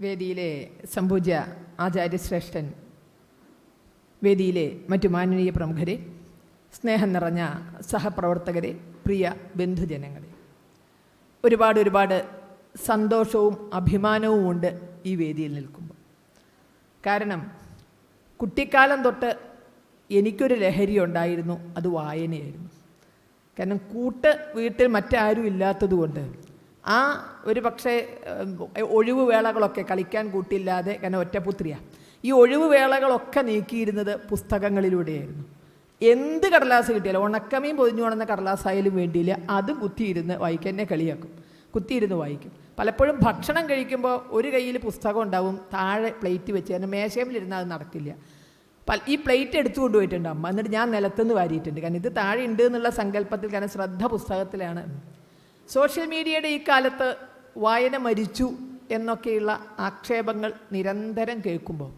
വേദിയിലെ സംപൂജ്യ ആചാര്യശ്രേഷ്ഠൻ, വേദിയിലെ മറ്റു മാനനീയ പ്രമുഖരെ, സ്നേഹം നിറഞ്ഞ സഹപ്രവർത്തകരെ, പ്രിയ ബന്ധുജനങ്ങളെ, ഒരുപാട് സന്തോഷവും അഭിമാനവും ഉണ്ട് ഈ വേദിയിൽ നിൽക്കുമ്പോൾ. കാരണം കുട്ടിക്കാലം തൊട്ട് എനിക്കൊരു ലഹരി ഉണ്ടായിരുന്നു, അത് വായനയായിരുന്നു. കാരണം വീട്ടിൽ മറ്റാരും ഇല്ലാത്തതുകൊണ്ട് ഒരു പക്ഷേ ഒഴിവ് വേളകളൊക്കെ കളിക്കാൻ കൂട്ടില്ലാതെ, കാരണം ഒറ്റപുത്രിയാണ്, ഈ ഒഴിവ് വേളകളൊക്കെ നീക്കിയിരുന്നത് പുസ്തകങ്ങളിലൂടെയായിരുന്നു. എന്ത് കടലാസ് കിട്ടിയാലും, ഉണക്കമീൻ പൊതിഞ്ഞു കൊണ്ടുവന്ന കടലാസായാലും വേണ്ടിയില്ല, അതും കുത്തിയിരുന്ന് വായിക്കാൻ, എന്നെ കളിയാക്കും, കുത്തിയിരുന്ന് വായിക്കും. പലപ്പോഴും ഭക്ഷണം കഴിക്കുമ്പോൾ ഒരു കയ്യിൽ പുസ്തകം ഉണ്ടാവും, താഴെ പ്ലേറ്റ് വെച്ച്, കാരണം മേശയിലിരുന്നാൽ അത് നടക്കില്ല. ഈ പ്ലേറ്റ് എടുത്തു കൊണ്ടുപോയിട്ടുണ്ട് അമ്മ, എന്നിട്ട് ഞാൻ നിലത്തുനിന്ന് വാരിയിട്ടുണ്ട്. കാരണം ഇത് താഴെ ഉണ്ട് എന്നുള്ള സങ്കല്പത്തിൽ, കാരണം ശ്രദ്ധ പുസ്തകത്തിലാണ്. സോഷ്യൽ മീഡിയയുടെ ഈ കാലത്ത് വായന മരിച്ചു എന്നൊക്കെയുള്ള ആക്ഷേപങ്ങൾ നിരന്തരം കേൾക്കുമ്പോൾ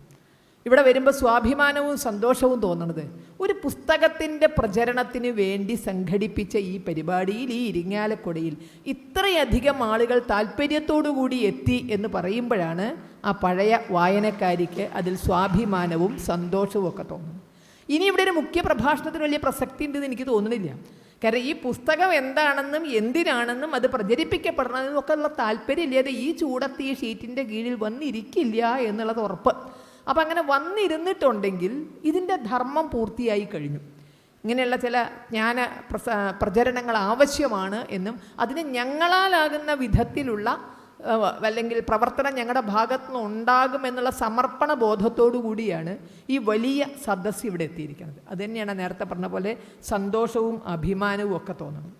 ഇവിടെ വരുമ്പോൾ സ്വാഭിമാനവും സന്തോഷവും തോന്നുന്നത്, ഒരു പുസ്തകത്തിൻ്റെ പ്രചരണത്തിന് വേണ്ടി സംഘടിപ്പിച്ച ഈ പരിപാടിയിൽ, ഈ ഇരിങ്ങാലക്കുടയിൽ ഇത്രയധികം ആളുകൾ താല്പര്യത്തോടുകൂടി എത്തി എന്ന് പറയുമ്പോഴാണ് ആ പഴയ വായനക്കാരിക്ക് അതിൽ സ്വാഭിമാനവും സന്തോഷവും ഒക്കെ തോന്നുന്നത്. ഇനി ഇവിടെ ഒരു മുഖ്യ പ്രഭാഷണത്തിന് വലിയ പ്രസക്തി ഉണ്ടെന്ന് എനിക്ക് തോന്നുന്നില്ല. കാരണം ഈ പുസ്തകം എന്താണെന്നും എന്തിനാണെന്നും അത് പ്രചരിപ്പിക്കപ്പെടണമെന്നും ഒക്കെ ഉള്ള താല്പര്യമില്ലാതെ ഈ ചൂടത്ത് ഈ ഷീറ്റിൻ്റെ കീഴിൽ വന്നിരിക്കില്ല എന്നുള്ളത് ഉറപ്പ്. അപ്പം അങ്ങനെ വന്നിരുന്നിട്ടുണ്ടെങ്കിൽ ഇതിൻ്റെ ധർമ്മം പൂർത്തിയായി കഴിഞ്ഞു. ഇങ്ങനെയുള്ള ചില ജ്ഞാന പ്രചരണങ്ങൾ ആവശ്യമാണ് എന്നും അതിന് ഞങ്ങളാലാകുന്ന വിധത്തിലുള്ള അല്ലെങ്കിൽ പ്രവർത്തനം ഞങ്ങളുടെ ഭാഗത്തു നിന്ന് ഉണ്ടാകുമെന്നുള്ള സമർപ്പണ ബോധത്തോടു കൂടിയാണ് ഈ വലിയ സദസ്സ് ഇവിടെ എത്തിയിരിക്കുന്നത്. അതുതന്നെയാണ് നേരത്തെ പറഞ്ഞ പോലെ സന്തോഷവും അഭിമാനവും ഒക്കെ തോന്നുന്നത്.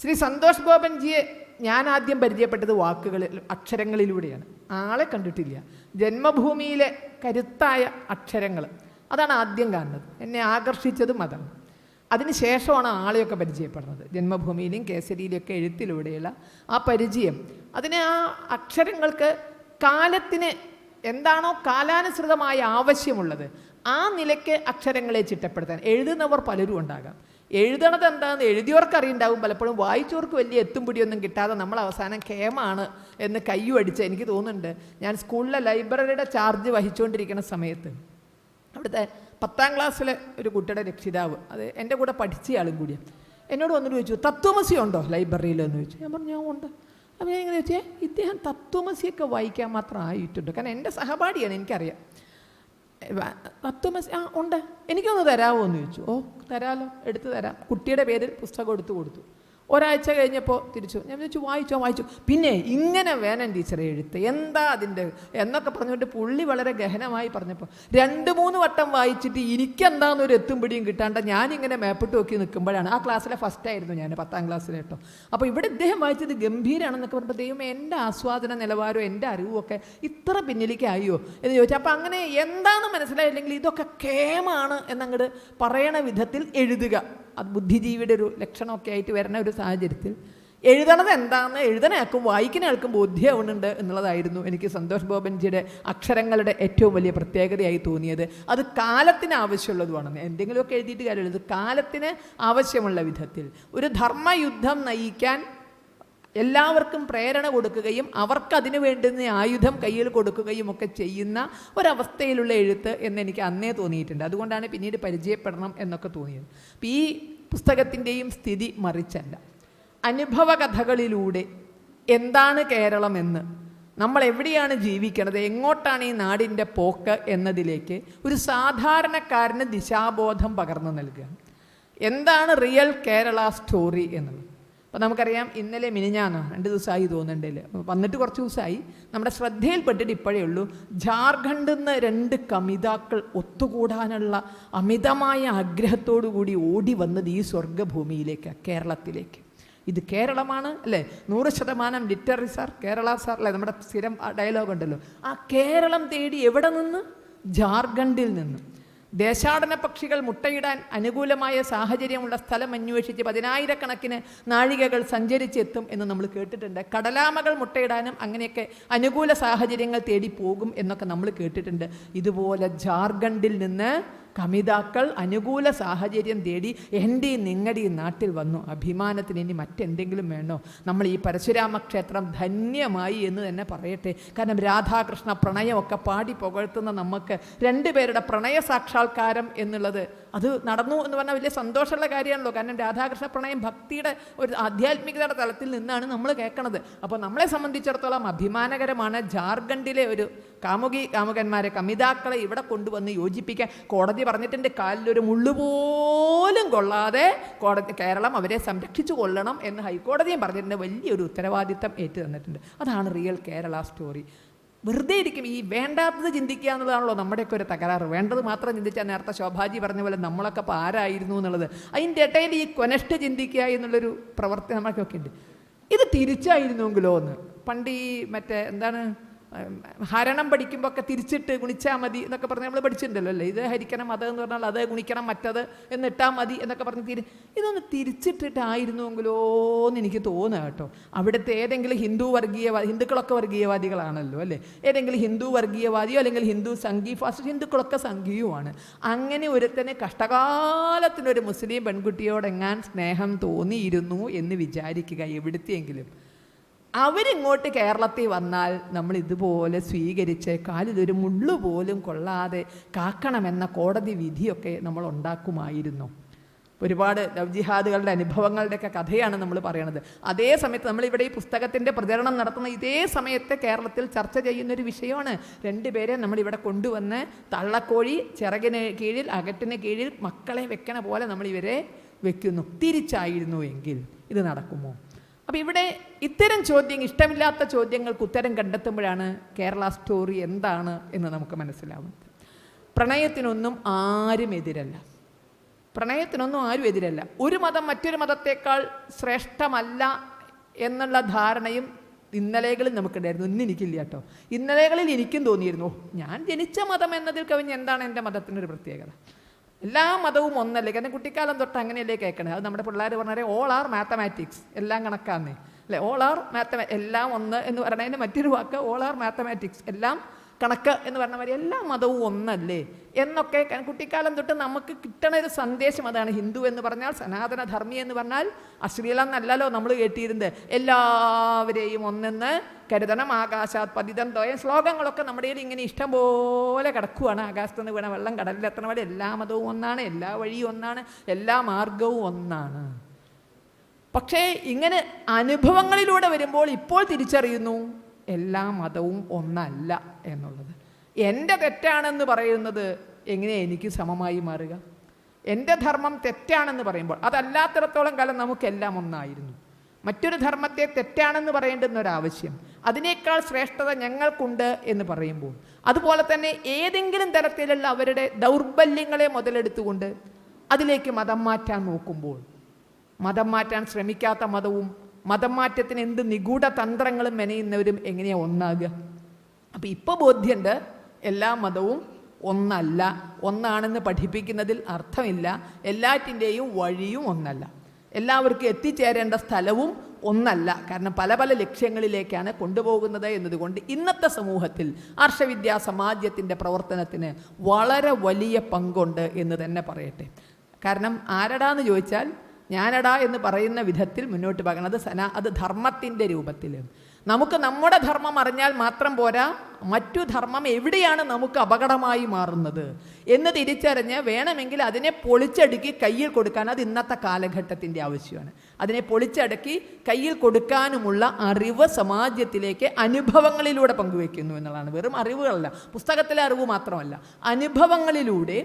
ശ്രീ സന്തോഷ് ഗോപൻജിയെ ഞാൻ ആദ്യം പരിചയപ്പെട്ടത് അക്ഷരങ്ങളിലൂടെയാണ്. ആളെ കണ്ടിട്ടില്ല. ജന്മഭൂമിയിലെ കരുത്തായ അക്ഷരങ്ങൾ, അതാണ് ആദ്യം കാണുന്നത്. എന്നെ ആകർഷിച്ചതും അതാണ്. അതിനുശേഷമാണ് ആളെയൊക്കെ പരിചയപ്പെടുന്നത്. ജന്മഭൂമിയിലും കേസരിയിലൊക്കെ എഴുത്തിലൂടെയുള്ള ആ പരിചയം, അതിന് ആ അക്ഷരങ്ങൾക്ക് കാലത്തിന് എന്താണോ കാലാനുസൃതമായ ആവശ്യമുള്ളത് ആ നിലയ്ക്ക് അക്ഷരങ്ങളെ ചിട്ടപ്പെടുത്താൻ എഴുതുന്നവർ പലരും ഉണ്ടാകാം. എഴുതണത് എന്താണെന്ന് എഴുതിയവർക്ക് അറിയുണ്ടാവും, പലപ്പോഴും വായിച്ചവർക്ക് വലിയ എത്തും പിടിയൊന്നും കിട്ടാതെ നമ്മൾ അവസാനം കേമാണ് എന്ന് കയ്യും അടിച്ച്. എനിക്ക് തോന്നുന്നുണ്ട്, ഞാൻ സ്കൂളിലെ ലൈബ്രറിയുടെ ചാർജ് വഹിച്ചുകൊണ്ടിരിക്കുന്ന സമയത്ത് അവിടുത്തെ 10ാം ക്ലാസ്സിലെ ഒരു കുട്ടിയുടെ രക്ഷിതാവ്, അത് എൻ്റെ കൂടെ പഠിച്ചയാളും കൂടിയാണ്, എന്നോട് വന്നിട്ട് ചോദിച്ചു, തത്വമസി ഉണ്ടോ ലൈബ്രറിയിൽ എന്ന് ചോദിച്ചു. ഞാൻ പറഞ്ഞു ഞാൻ ഉണ്ട്. അപ്പോൾ ഞാൻ എങ്ങനെ ചോദിച്ചാൽ, ഇദ്ദേഹം തത്വമസിയൊക്കെ വായിക്കാൻ മാത്രം ആയിട്ടുണ്ട്. കാരണം എൻ്റെ സഹപാഠിയാണ്, എനിക്കറിയാം. തത്വമസി ഉണ്ട്, എനിക്കൊന്ന് തരാമോ എന്ന് ചോദിച്ചു. ഓ തരാമല്ലോ, എടുത്തു തരാം. കുട്ടിയുടെ പേരിൽ പുസ്തകം എടുത്തു കൊടുത്തു. ഒരാഴ്ച കഴിഞ്ഞപ്പോൾ തിരിച്ചു. ഞാൻ ചോദിച്ചു വായിച്ചു. പിന്നെ ഇങ്ങനെ വേണം ടീച്ചറെ എഴുത്ത്, എന്താ അതിൻ്റെ എന്നൊക്കെ പറഞ്ഞുകൊണ്ട് പുള്ളി വളരെ ഗഹനമായി പറഞ്ഞപ്പോൾ 2-3 വട്ടം വായിച്ചിട്ട് എനിക്കെന്താണെന്നൊരു എത്തും പിടിയും കിട്ടാണ്ട് ഞാനിങ്ങനെ മേപ്പിട്ട് നോക്കി നിൽക്കുമ്പോഴാണ്, ആ ക്ലാസ്സിലെ ഫസ്റ്റായിരുന്നു ഞാൻ, 10ാം ക്ലാസ്സിൽ കേട്ടോ. അപ്പോൾ ഇവിടെ ഇദ്ദേഹം വായിച്ചത് ഗംഭീരമാണെന്നൊക്കെ പറഞ്ഞപ്പോൾ ദൈവം എൻ്റെ ആസ്വാദന നിലവാരവും എൻ്റെ അറിവുമൊക്കെ ഇത്ര പിന്നിലേക്കായോ എന്ന് ചോദിച്ചു. അപ്പോൾ അങ്ങനെ എന്താണെന്ന് മനസ്സിലായില്ലെങ്കിൽ ഇതൊക്കെ കേമാണ് എന്നങ്ങോട്ട് പറയണ വിധത്തിൽ എഴുതുക, അത് ബുദ്ധിജീവിയുടെ ഒരു ലക്ഷണമൊക്കെ ആയിട്ട് വരുന്ന ഒരു സാഹചര്യത്തിൽ എഴുതണത് എന്താണെന്ന് എഴുതണയാൾക്കും വായിക്കുന്നയാൾക്കും ബോധ്യമുണ്ട് എന്നുള്ളതായിരുന്നു എനിക്ക് സന്തോഷ് ഗോപൻജിയുടെ അക്ഷരങ്ങളുടെ ഏറ്റവും വലിയ പ്രത്യേകതയായി തോന്നിയത്. അത് കാലത്തിന് ആവശ്യമുള്ളതുമാണെന്ന്, എന്തെങ്കിലുമൊക്കെ എഴുതിയിട്ട് കാര്യമുള്ളത് കാലത്തിന് ആവശ്യമുള്ള വിധത്തിൽ ഒരു ധർമ്മയുദ്ധം നയിക്കാൻ എല്ലാവർക്കും പ്രേരണ കൊടുക്കുകയും അവർക്കതിനു വേണ്ടുന്ന ആയുധം കയ്യിൽ കൊടുക്കുകയും ഒക്കെ ചെയ്യുന്ന ഒരവസ്ഥയിലുള്ള എഴുത്ത് എന്നെനിക്ക് അന്നേ തോന്നിയിട്ടുണ്ട്. അതുകൊണ്ടാണ് പിന്നീട് പരിചയപ്പെടണം എന്നൊക്കെ തോന്നിയത്. അപ്പം ഈ പുസ്തകത്തിൻ്റെയും സ്ഥിതി മറിച്ചല്ല. അനുഭവ കഥകളിലൂടെ എന്താണ് കേരളമെന്ന്, നമ്മൾ എവിടെയാണ് ജീവിക്കുന്നത്, എങ്ങോട്ടാണ് ഈ നാടിൻ്റെ പോക്ക് എന്നതിലേക്ക് ഒരു സാധാരണക്കാരന് ദിശാബോധം പകർന്നു നൽകുക. എന്താണ് റിയൽ കേരള സ്റ്റോറി എന്നുള്ളത്. അപ്പോൾ നമുക്കറിയാം, ഇന്നലെ മിനിഞ്ഞാന്നോ 2 ദിവസമായി തോന്നുന്നുണ്ടല്ലേ, വന്നിട്ട് കുറച്ച് ദിവസമായി, നമ്മുടെ ശ്രദ്ധയിൽപ്പെട്ടിട്ട് ഇപ്പോഴേ ഉള്ളൂ, ജാർഖണ്ഡിൽ നിന്ന് 2 കമിതാക്കൾ ഒത്തുകൂടാനുള്ള അമിതമായ ആഗ്രഹത്തോടു കൂടി ഓടി വന്നത് ഈ സ്വർഗ്ഗഭൂമിയിലേക്ക്, കേരളത്തിലേക്ക്. ഇത് കേരളമാണ് അല്ലേ, 100% ലിറ്റററി സാർ, കേരള സാർ അല്ലേ, നമ്മുടെ സ്ഥിരം ഡയലോഗ് ഉണ്ടല്ലോ. ആ കേരളം തേടി എവിടെ നിന്ന്? ജാർഖണ്ഡിൽ നിന്ന്. ദേശാടന പക്ഷികൾ മുട്ടയിടാൻ അനുകൂലമായ സാഹചര്യമുള്ള സ്ഥലം അന്വേഷിച്ച് 10,000-കണക്കിന് നാഴികകൾ സഞ്ചരിച്ചെത്തും എന്ന് നമ്മൾ കേട്ടിട്ടുണ്ട്. കടലാമകൾ മുട്ടയിടാനും അങ്ങനെയൊക്കെ അനുകൂല സാഹചര്യങ്ങൾ തേടി പോകും എന്നൊക്കെ നമ്മൾ കേട്ടിട്ടുണ്ട്. ഇതുപോലെ ജാർഖണ്ഡിൽ നിന്ന് കമിതാക്കൾ അനുകൂല സാഹചര്യം തേടി എൻ്റെയും നിങ്ങളുടെയും നാട്ടിൽ വന്നു. അഭിമാനത്തിന് ഇനി മറ്റെന്തെങ്കിലും വേണോ? നമ്മൾ ഈ പരശുരാമ ക്ഷേത്രം ധന്യമായി എന്ന് തന്നെ പറയട്ടെ. കാരണം രാധാകൃഷ്ണ പ്രണയമൊക്കെ പാടി പുകഴ്ത്തുന്ന നമുക്ക് രണ്ടുപേരുടെ പ്രണയ സാക്ഷാത്കാരം എന്നുള്ളത് അത് നടന്നു എന്ന് പറഞ്ഞാൽ വലിയ സന്തോഷമുള്ള കാര്യമാണല്ലോ. കാരണം രാധാകൃഷ്ണ പ്രണയം ഭക്തിയുടെ ഒരു ആധ്യാത്മികതയുടെ തലത്തിൽ നിന്നാണ് നമ്മൾ കേൾക്കണത്. അപ്പോൾ നമ്മളെ സംബന്ധിച്ചിടത്തോളം അഭിമാനകരമാണ് ജാർഖണ്ഡിലെ ഒരു കാമുകന്മാരെ കമിതാക്കളെ ഇവിടെ കൊണ്ടുവന്ന് യോജിപ്പിക്കാൻ. കോടതി പറഞ്ഞിട്ടുണ്ട്, കാലിലൊരു മുള്ളുപോലും കൊള്ളാതെ കേരളം അവരെ സംരക്ഷിച്ചു കൊള്ളണം എന്ന് ഹൈക്കോടതിയും പറഞ്ഞിട്ടുണ്ട്. വലിയൊരു ഉത്തരവാദിത്തം ഏറ്റു തന്നിട്ടുണ്ട്. അതാണ് റിയൽ കേരള സ്റ്റോറി. വെറുതെ ഇരിക്കും. ഈ വേണ്ടാത്തത് ചിന്തിക്കുക എന്നുള്ളതാണല്ലോ നമ്മുടെയൊക്കെ ഒരു തകരാറ്. വേണ്ടത് മാത്രം ചിന്തിച്ചാൽ നേരത്തെ ശോഭാജി പറഞ്ഞ പോലെ നമ്മളൊക്കെ ഇപ്പോൾ ആരായിരുന്നു എന്നുള്ളത്. അതിൻ്റെ ഇടയിൽ ഈ കൊനഷ്ട് ചിന്തിക്കുക എന്നുള്ളൊരു പ്രവർത്തി നമ്മൾക്കൊക്കെ ഉണ്ട്. ഇത് തിരിച്ചായിരുന്നെങ്കിലോ എന്ന് പണ്ട് ഈ മറ്റേ എന്താണ് ഹരണം പഠിക്കുമ്പോൾ ഒക്കെ തിരിച്ചിട്ട് ഗുണിച്ചാൽ മതി എന്നൊക്കെ പറഞ്ഞ് നമ്മൾ പഠിച്ചിട്ടുണ്ടല്ലോ അല്ലേ. ഇത് ഹരിക്കണം അത് എന്ന് പറഞ്ഞാൽ അത് ഗുണിക്കണം മറ്റത് എന്നിട്ടാൽ മതി എന്നൊക്കെ പറഞ്ഞ് ഇതൊന്ന് തിരിച്ചിട്ടിട്ടായിരുന്നുവെങ്കിലോ എന്ന് എനിക്ക് തോന്നുക കേട്ടോ. അവിടുത്തെ ഏതെങ്കിലും ഹിന്ദുക്കളൊക്കെ വർഗീയവാദികളാണല്ലോ അല്ലേ. ഏതെങ്കിലും ഹിന്ദു വർഗീയവാദിയോ അല്ലെങ്കിൽ ഹിന്ദു സംഘീ ഫാസ്റ്റ്, ഹിന്ദുക്കളൊക്കെ സംഘീയുമാണ്. അങ്ങനെ ഒരുത്തന് കഷ്ടകാലത്തിനൊരു മുസ്ലിം പെൺകുട്ടിയോടെങ്ങാൻ സ്നേഹം തോന്നിയിരുന്നു എന്ന് വിചാരിക്കുക എവിടുത്തെയെങ്കിലും. അവരിങ്ങോട്ട് കേരളത്തിൽ വന്നാൽ നമ്മൾ ഇതുപോലെ സ്വീകരിച്ച് കാലിലൊരു മുള്ളു പോലും കൊള്ളാതെ കാക്കണമെന്ന കോടതി വിധിയൊക്കെ നമ്മൾ ഉണ്ടാക്കുമായിരുന്നു. ഒരുപാട് ലവ് ജിഹാദുകളുടെ അനുഭവങ്ങളുടെയൊക്കെ കഥയാണ് നമ്മൾ പറയണത്. അതേ സമയത്ത് നമ്മളിവിടെ ഈ പുസ്തകത്തിൻ്റെ പ്രചരണം നടത്തുന്ന ഇതേ സമയത്ത് കേരളത്തിൽ ചർച്ച ചെയ്യുന്നൊരു വിഷയമാണ്. രണ്ടുപേരെ നമ്മളിവിടെ കൊണ്ടുവന്ന് തള്ളക്കോഴി ചിറകിന് കീഴിൽ അകറ്റിന് കീഴിൽ മക്കളെ വെക്കണ പോലെ നമ്മളിവരെ വെക്കുന്നു. തിരിച്ചായിരുന്നു എങ്കിൽ ഇത് നടക്കുമോ? അപ്പോൾ ഇവിടെ ഇത്തരം ഇഷ്ടമില്ലാത്ത ചോദ്യങ്ങൾക്ക് ഉത്തരം കണ്ടെത്തുമ്പോഴാണ് കേരള സ്റ്റോറി എന്താണ് എന്ന് നമുക്ക് മനസ്സിലാവുന്നത്. പ്രണയത്തിനൊന്നും ആരും എതിരല്ല. ഒരു മതം മറ്റൊരു മതത്തേക്കാൾ ശ്രേഷ്ഠമല്ല എന്നുള്ള ധാരണയും ഇന്നലകളിൽ നമുക്കുണ്ടായിരുന്നു. ഇന്ന് എനിക്കില്ല കേട്ടോ. ഇന്നലകളിൽ എനിക്കും തോന്നിയിരുന്നു, ഞാൻ ജനിച്ച മതം എന്നതിൽ കവിഞ്ഞ് എന്താണ് എൻ്റെ മതത്തിനൊരു പ്രത്യേകത? എല്ലാ മതവും ഒന്നല്ലേ. കാരണം കുട്ടിക്കാലം തൊട്ട് അങ്ങനെയല്ലേ കേൾക്കണേ. അത് നമ്മുടെ പിള്ളേർ പറഞ്ഞാൽ ഓൾ ആർ മാത്തമാറ്റിക്സ്, എല്ലാം കണക്കാന്നേ അല്ലേ. ഓൾ ആർ എല്ലാം ഒന്ന് എന്ന് പറയുന്നതിന് മറ്റൊരു വാക്ക് ഓൾ ആർ മാത്തമാറ്റിക്സ്, എല്ലാം കണക്ക് എന്ന് പറഞ്ഞ മാതിരി എല്ലാ മതവും ഒന്നല്ലേ എന്നൊക്കെ കുട്ടിക്കാലം തൊട്ട് നമുക്ക് കിട്ടണ ഒരു സന്ദേശം അതാണ്. ഹിന്ദു എന്ന് പറഞ്ഞാൽ, സനാതന ധർമ്മി എന്ന് പറഞ്ഞാൽ അശ്ലീലം എന്നല്ലല്ലോ നമ്മൾ കേട്ടിരുന്നത്. എല്ലാവരെയും ഒന്നെന്ന് കരുതണം, ആകാശാത് പതിതം തോയം, ശ്ലോകങ്ങളൊക്കെ നമ്മുടെ ഇങ്ങനെ ഇഷ്ടം പോലെ കിടക്കുവാണ്. ആകാശത്തുനിന്ന് വീണ വെള്ളം കടലിലെത്തണ പോലെ എല്ലാ മതവും ഒന്നാണ്, എല്ലാ വഴിയും ഒന്നാണ്, എല്ലാ മാർഗവും ഒന്നാണ്. പക്ഷേ ഇങ്ങനെ അനുഭവങ്ങളിലൂടെ വരുമ്പോൾ ഇപ്പോൾ തിരിച്ചറിയുന്നു എല്ലാ മതവും ഒന്നല്ല എന്നുള്ളത്. എൻ്റെ തെറ്റാണെന്ന് പറയുന്നത് എങ്ങനെ എനിക്ക് സമമായി മാറുക? എൻ്റെ ധർമ്മം തെറ്റാണെന്ന് പറയുമ്പോൾ അതല്ലാത്തിടത്തോളം കാലം നമുക്കെല്ലാം ഒന്നായിരുന്നു. മറ്റൊരു ധർമ്മത്തെ തെറ്റാണെന്ന് പറയേണ്ടുന്ന ഒരാവശ്യം, അതിനേക്കാൾ ശ്രേഷ്ഠത ഞങ്ങൾക്കുണ്ട് എന്ന് പറയുമ്പോൾ, അതുപോലെ തന്നെ ഏതെങ്കിലും തരത്തിലുള്ള അവരുടെ ദൗർബല്യങ്ങളെ മുതലെടുത്തുകൊണ്ട് അതിലേക്ക് മതം മാറ്റാൻ നോക്കുമ്പോൾ, മതം മാറ്റാൻ ശ്രമിക്കാത്ത മതവും മതം മാറ്റത്തിന് എന്ത് നിഗൂഢ തന്ത്രങ്ങളും മെനയുന്നവരും എങ്ങനെയാണ് ഒന്നാകുക? അപ്പം ഇപ്പോൾ ബോധ്യമുണ്ട്, എല്ലാ മതവും ഒന്നല്ല. ഒന്നാണെന്ന് പഠിപ്പിക്കുന്നതിൽ അർത്ഥമില്ല. എല്ലാറ്റിൻ്റെയും വഴിയും ഒന്നല്ല. എല്ലാവർക്കും എത്തിച്ചേരേണ്ട സ്ഥലവും ഒന്നല്ല. കാരണം പല പല ലക്ഷ്യങ്ങളിലേക്കാണ് കൊണ്ടുപോകുന്നത് എന്നതുകൊണ്ട് ഇന്നത്തെ സമൂഹത്തിൽ ആർഷവിദ്യാ സമാജത്തിൻ്റെ പ്രവർത്തനത്തിന് വളരെ വലിയ പങ്കുണ്ട് എന്ന് തന്നെ പറയട്ടെ. കാരണം ആരടാന്ന് ചോദിച്ചാൽ ഞാനടാ എന്ന് പറയുന്ന വിധത്തിൽ മുന്നോട്ട് പോകണം. അത് ധർമ്മത്തിൻ്റെ രൂപത്തിൽ. നമുക്ക് നമ്മുടെ ധർമ്മം അറിഞ്ഞാൽ മാത്രം പോരാ, മറ്റു ധർമ്മം എവിടെയാണ് നമുക്ക് അപകടമായി മാറുന്നത് എന്ന് തിരിച്ചറിഞ്ഞ് വേണമെങ്കിൽ അതിനെ പൊളിച്ചടുക്കി കയ്യിൽ കൊടുക്കാൻ, അത് ഇന്നത്തെ കാലഘട്ടത്തിൻ്റെ ആവശ്യമാണ്. അതിനെ പൊളിച്ചടുക്കി കയ്യിൽ കൊടുക്കാനുമുള്ള അറിവ് സമാജത്തിലേക്ക് അനുഭവങ്ങളിലൂടെ പങ്കുവയ്ക്കുന്നു എന്നുള്ളതാണ്. വെറും അറിവുകളല്ല, പുസ്തകത്തിലെ അറിവ് മാത്രമല്ല, അനുഭവങ്ങളിലൂടെ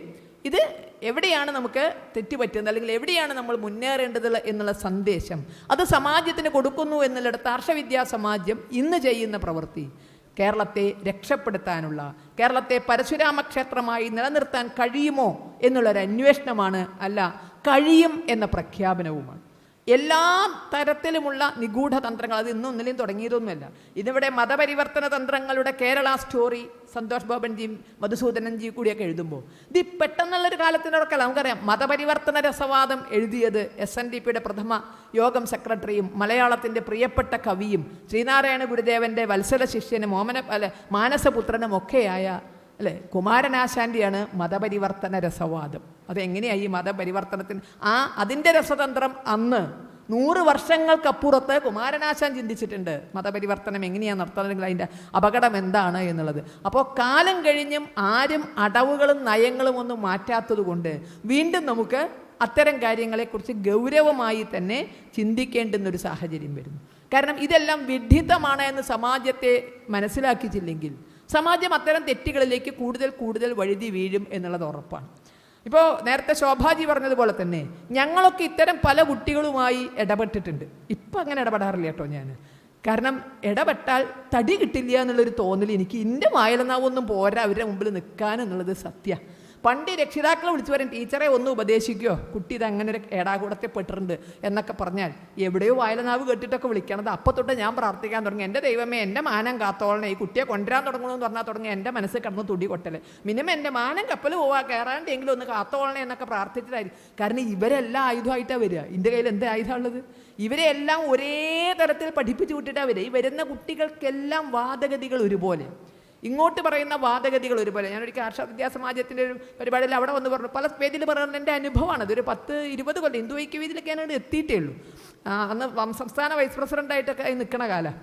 ഇത് എവിടെയാണ് നമുക്ക് തെറ്റുപറ്റുന്നത് അല്ലെങ്കിൽ എവിടെയാണ് നമ്മൾ മുന്നേറേണ്ടത് എന്നുള്ള സന്ദേശം അത് സമാജത്തിന് കൊടുക്കുന്നു എന്നുള്ളിടത്ത് ആർഷവിദ്യാ സമാജം ഇന്ന് ചെയ്യുന്ന പ്രവൃത്തി കേരളത്തെ രക്ഷപ്പെടുത്താനുള്ള, കേരളത്തെ പരശുരാമ ക്ഷേത്രമായി നിലനിർത്താൻ കഴിയുമോ എന്നുള്ളൊരു അന്വേഷണമാണ്, അല്ല കഴിയും എന്ന പ്രഖ്യാപനവുമാണ്. എല്ലാ തരത്തിലുമുള്ള നിഗൂഢ തന്ത്രങ്ങൾ, അത് ഇന്നും ഒന്നിലും തുടങ്ങിയതൊന്നുമല്ല. ഇതിവിടെ മതപരിവർത്തന തന്ത്രങ്ങളുടെ കേരള സ്റ്റോറി സന്തോഷ് ബോബൻജിയും മധുസൂദനൻജിയും കൂടിയൊക്കെ എഴുതുമ്പോൾ ഇത് പെട്ടെന്നുള്ളൊരു കാലത്തിനൊക്കെ നമുക്കറിയാം. മതപരിവർത്തന രസവാദം എഴുതിയത് SNDPയുടെ പ്രഥമ യോഗം സെക്രട്ടറിയും മലയാളത്തിൻ്റെ പ്രിയപ്പെട്ട കവിയും ശ്രീനാരായണ ഗുരുദേവൻ്റെ വത്സല ശിഷ്യനും മാനസപുത്രനും ഒക്കെയായ കുമാരനാശാൻ്റെയാണ് മതപരിവർത്തന രസവാദം. അതെങ്ങനെയാണ് ഈ മതപരിവർത്തനത്തിന് അതിൻ്റെ രസതന്ത്രം അന്ന് 100 വർഷങ്ങൾക്കപ്പുറത്ത് കുമാരനാശാൻ ചിന്തിച്ചിട്ടുണ്ട്. മതപരിവർത്തനം എങ്ങനെയാണ് നടത്തുന്നതെങ്കിൽ അതിൻ്റെ അപകടം എന്താണ് എന്നുള്ളത്. അപ്പോൾ കാലം കഴിഞ്ഞും ആരും അടവുകളും നയങ്ങളും ഒന്നും മാറ്റാത്തത് കൊണ്ട് വീണ്ടും നമുക്ക് അത്തരം കാര്യങ്ങളെക്കുറിച്ച് ഗൗരവമായി തന്നെ ചിന്തിക്കേണ്ടുന്നൊരു സാഹചര്യം വരുന്നു. കാരണം ഇതെല്ലാം വിഡ്ഢിത്തമാണ് എന്ന് സമാജത്തെ മനസ്സിലാക്കിയിട്ടില്ലെങ്കിൽ സമാജം അത്തരം തെറ്റുകളിലേക്ക് കൂടുതൽ കൂടുതൽ വഴുതി വീഴും എന്നുള്ളത് ഉറപ്പാണ്. ഇപ്പോൾ നേരത്തെ ശോഭാജി പറഞ്ഞതുപോലെ തന്നെ ഞങ്ങളൊക്കെ ഇത്തരം പല കുട്ടികളുമായി ഇടപെട്ടിട്ടുണ്ട്. ഇപ്പം അങ്ങനെ ഇടപെടാറില്ല കേട്ടോ ഞാൻ. കാരണം ഇടപെട്ടാൽ തടി കിട്ടില്ല എന്നുള്ളൊരു തോന്നൽ എനിക്ക്, എൻ്റെ വായലനാവൊന്നും പോരാ അവരുടെ മുമ്പിൽ നിൽക്കാൻ എന്നുള്ളത് സത്യം. പണ്ട് രക്ഷിതാക്കളെ വിളിച്ചു പറയും, ടീച്ചറെ ഒന്ന് ഉപദേശിക്കുമോ, കുട്ടി ഇത് അങ്ങനെ ഒരു ഏടാകൂടത്തെ പെട്ടിട്ടുണ്ട് എന്നൊക്കെ പറഞ്ഞാൽ എവിടെയോ വായലനാവ് കേട്ടിട്ടൊക്കെ വിളിക്കണത്. അപ്പോൾ തൊട്ട് ഞാൻ പ്രാർത്ഥിക്കാൻ തുടങ്ങി, എൻ്റെ ദൈവമേ എൻ്റെ മാനം കാത്തോളണേ, ഈ കുട്ടിയെ കൊണ്ടുവരാൻ തുടങ്ങണമെന്ന് പറഞ്ഞാൽ തുടങ്ങി എൻ്റെ മനസ്സ് കിടന്ന് തുടി കൊട്ടല്. മിനിമം എൻ്റെ മാനം കപ്പൽ പോവാ കയറാണ്ടെങ്കിലും ഒന്ന് കാത്തോളണേ എന്നൊക്കെ പ്രാർത്ഥിച്ചിട്ടായിരിക്കും. കാരണം ഇവരെല്ലാം ആയുധമായിട്ടാണ് വരിക. എൻ്റെ കയ്യിൽ എന്ത് ആയുധമുള്ളത്? ഇവരെ എല്ലാം ഒരേ തരത്തിൽ പഠിപ്പിച്ചു വിട്ടിട്ടാണ് വരിക. ഈ വരുന്ന കുട്ടികൾക്കെല്ലാം വാദഗതികൾ ഒരുപോലെ, ഇങ്ങോട്ട് പറയുന്ന വാദഗതികൾ ഒരുപോലെ. ഞാനൊരിക്കൽ ആർഷ വിദ്യാസമാജത്തിൻ്റെ ഒരു പരിപാടിയിൽ അവിടെ വന്ന് പറഞ്ഞു, പല വേദിയിൽ പറയുന്നത് എൻ്റെ അനുഭവമാണ്. അതൊരു 10-20 കൊല്ലം ഹിന്ദു ഐക്യവേദിയിലൊക്കെ ഞാൻ എത്തിയിട്ടേ ഉള്ളൂ. അന്ന് സംസ്ഥാന വൈസ് പ്രസിഡൻ്റായിട്ടൊക്കെ നിൽക്കണ കാലം.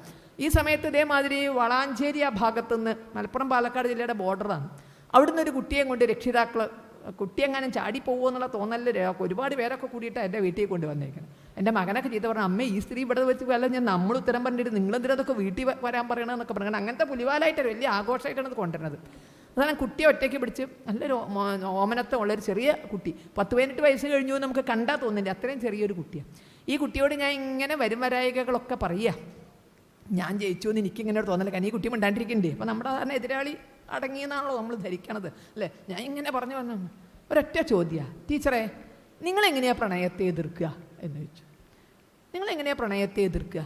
ഈ സമയത്ത് ഇതേമാതിരി വളാഞ്ചേരി ആ ഭാഗത്തുനിന്ന് മലപ്പുറം പാലക്കാട് ജില്ലയുടെ ബോർഡറാണ്. അവിടുന്ന് ഒരു കുട്ടിയെ കൊണ്ട് രക്ഷിതാക്കൾ, കുട്ടി എങ്ങാനും ചാടിപ്പോകുമോ എന്നുള്ള തോന്നലിൽ ഒരുപാട് പേരൊക്കെ കൂടിയിട്ടാണ് എൻ്റെ വീട്ടിൽ കൊണ്ടുവന്നേക്കണം. എൻ്റെ മകനൊക്കെ ചീത്ത പറഞ്ഞു, അമ്മ ഈ സ്ത്രീ ഇവിടെ വെച്ച് വല്ല ഞാൻ നമ്മൾ ഉത്തരം പറഞ്ഞിട്ട് നിങ്ങളെന്തിനാ അതൊക്കെ വീട്ടിൽ വരാൻ പറയണമെന്നൊക്കെ പറയണം. അങ്ങനത്തെ പുലിവാലായിട്ടാണ്, വലിയ ആഘോഷമായിട്ടാണ് അത് കൊണ്ടുവരുന്നത്. അതാണ് കുട്ടിയെ ഒറ്റയ്ക്ക് പിടിച്ച് നല്ലൊരു ഓമനത്വം ഉള്ളൊരു ചെറിയ കുട്ടി, 10-18 വയസ്സ് കഴിഞ്ഞു നമുക്ക് കണ്ടാൽ തോന്നില്ല, അത്രയും ചെറിയൊരു കുട്ടിയാണ്. ഈ കുട്ടിയോട് ഞാൻ ഇങ്ങനെ വരും വരായികകളൊക്കെ പറയുക, ഞാൻ ജയിച്ചു എന്ന് എനിക്കിങ്ങനെ ഒരു തോന്നല. കാരണം ഈ കുട്ടി മിണ്ടാണ്ടിരിക്കണ്ടേ. അപ്പോൾ നമ്മുടെ സാധാരണ എതിരാളി അടങ്ങിയെന്നാണല്ലോ നമ്മൾ ധരിക്കണത് അല്ലേ. ഞാൻ ഇങ്ങനെ പറഞ്ഞു ഒരൊറ്റ ചോദ്യമാണ്, ടീച്ചറെ നിങ്ങളെങ്ങനെയാണ് പ്രണയത്തെ എതിർക്കുക എന്ന് ചോദിച്ചു. നിങ്ങളെങ്ങനെയാണ് പ്രണയത്തെ എതിർക്കുക?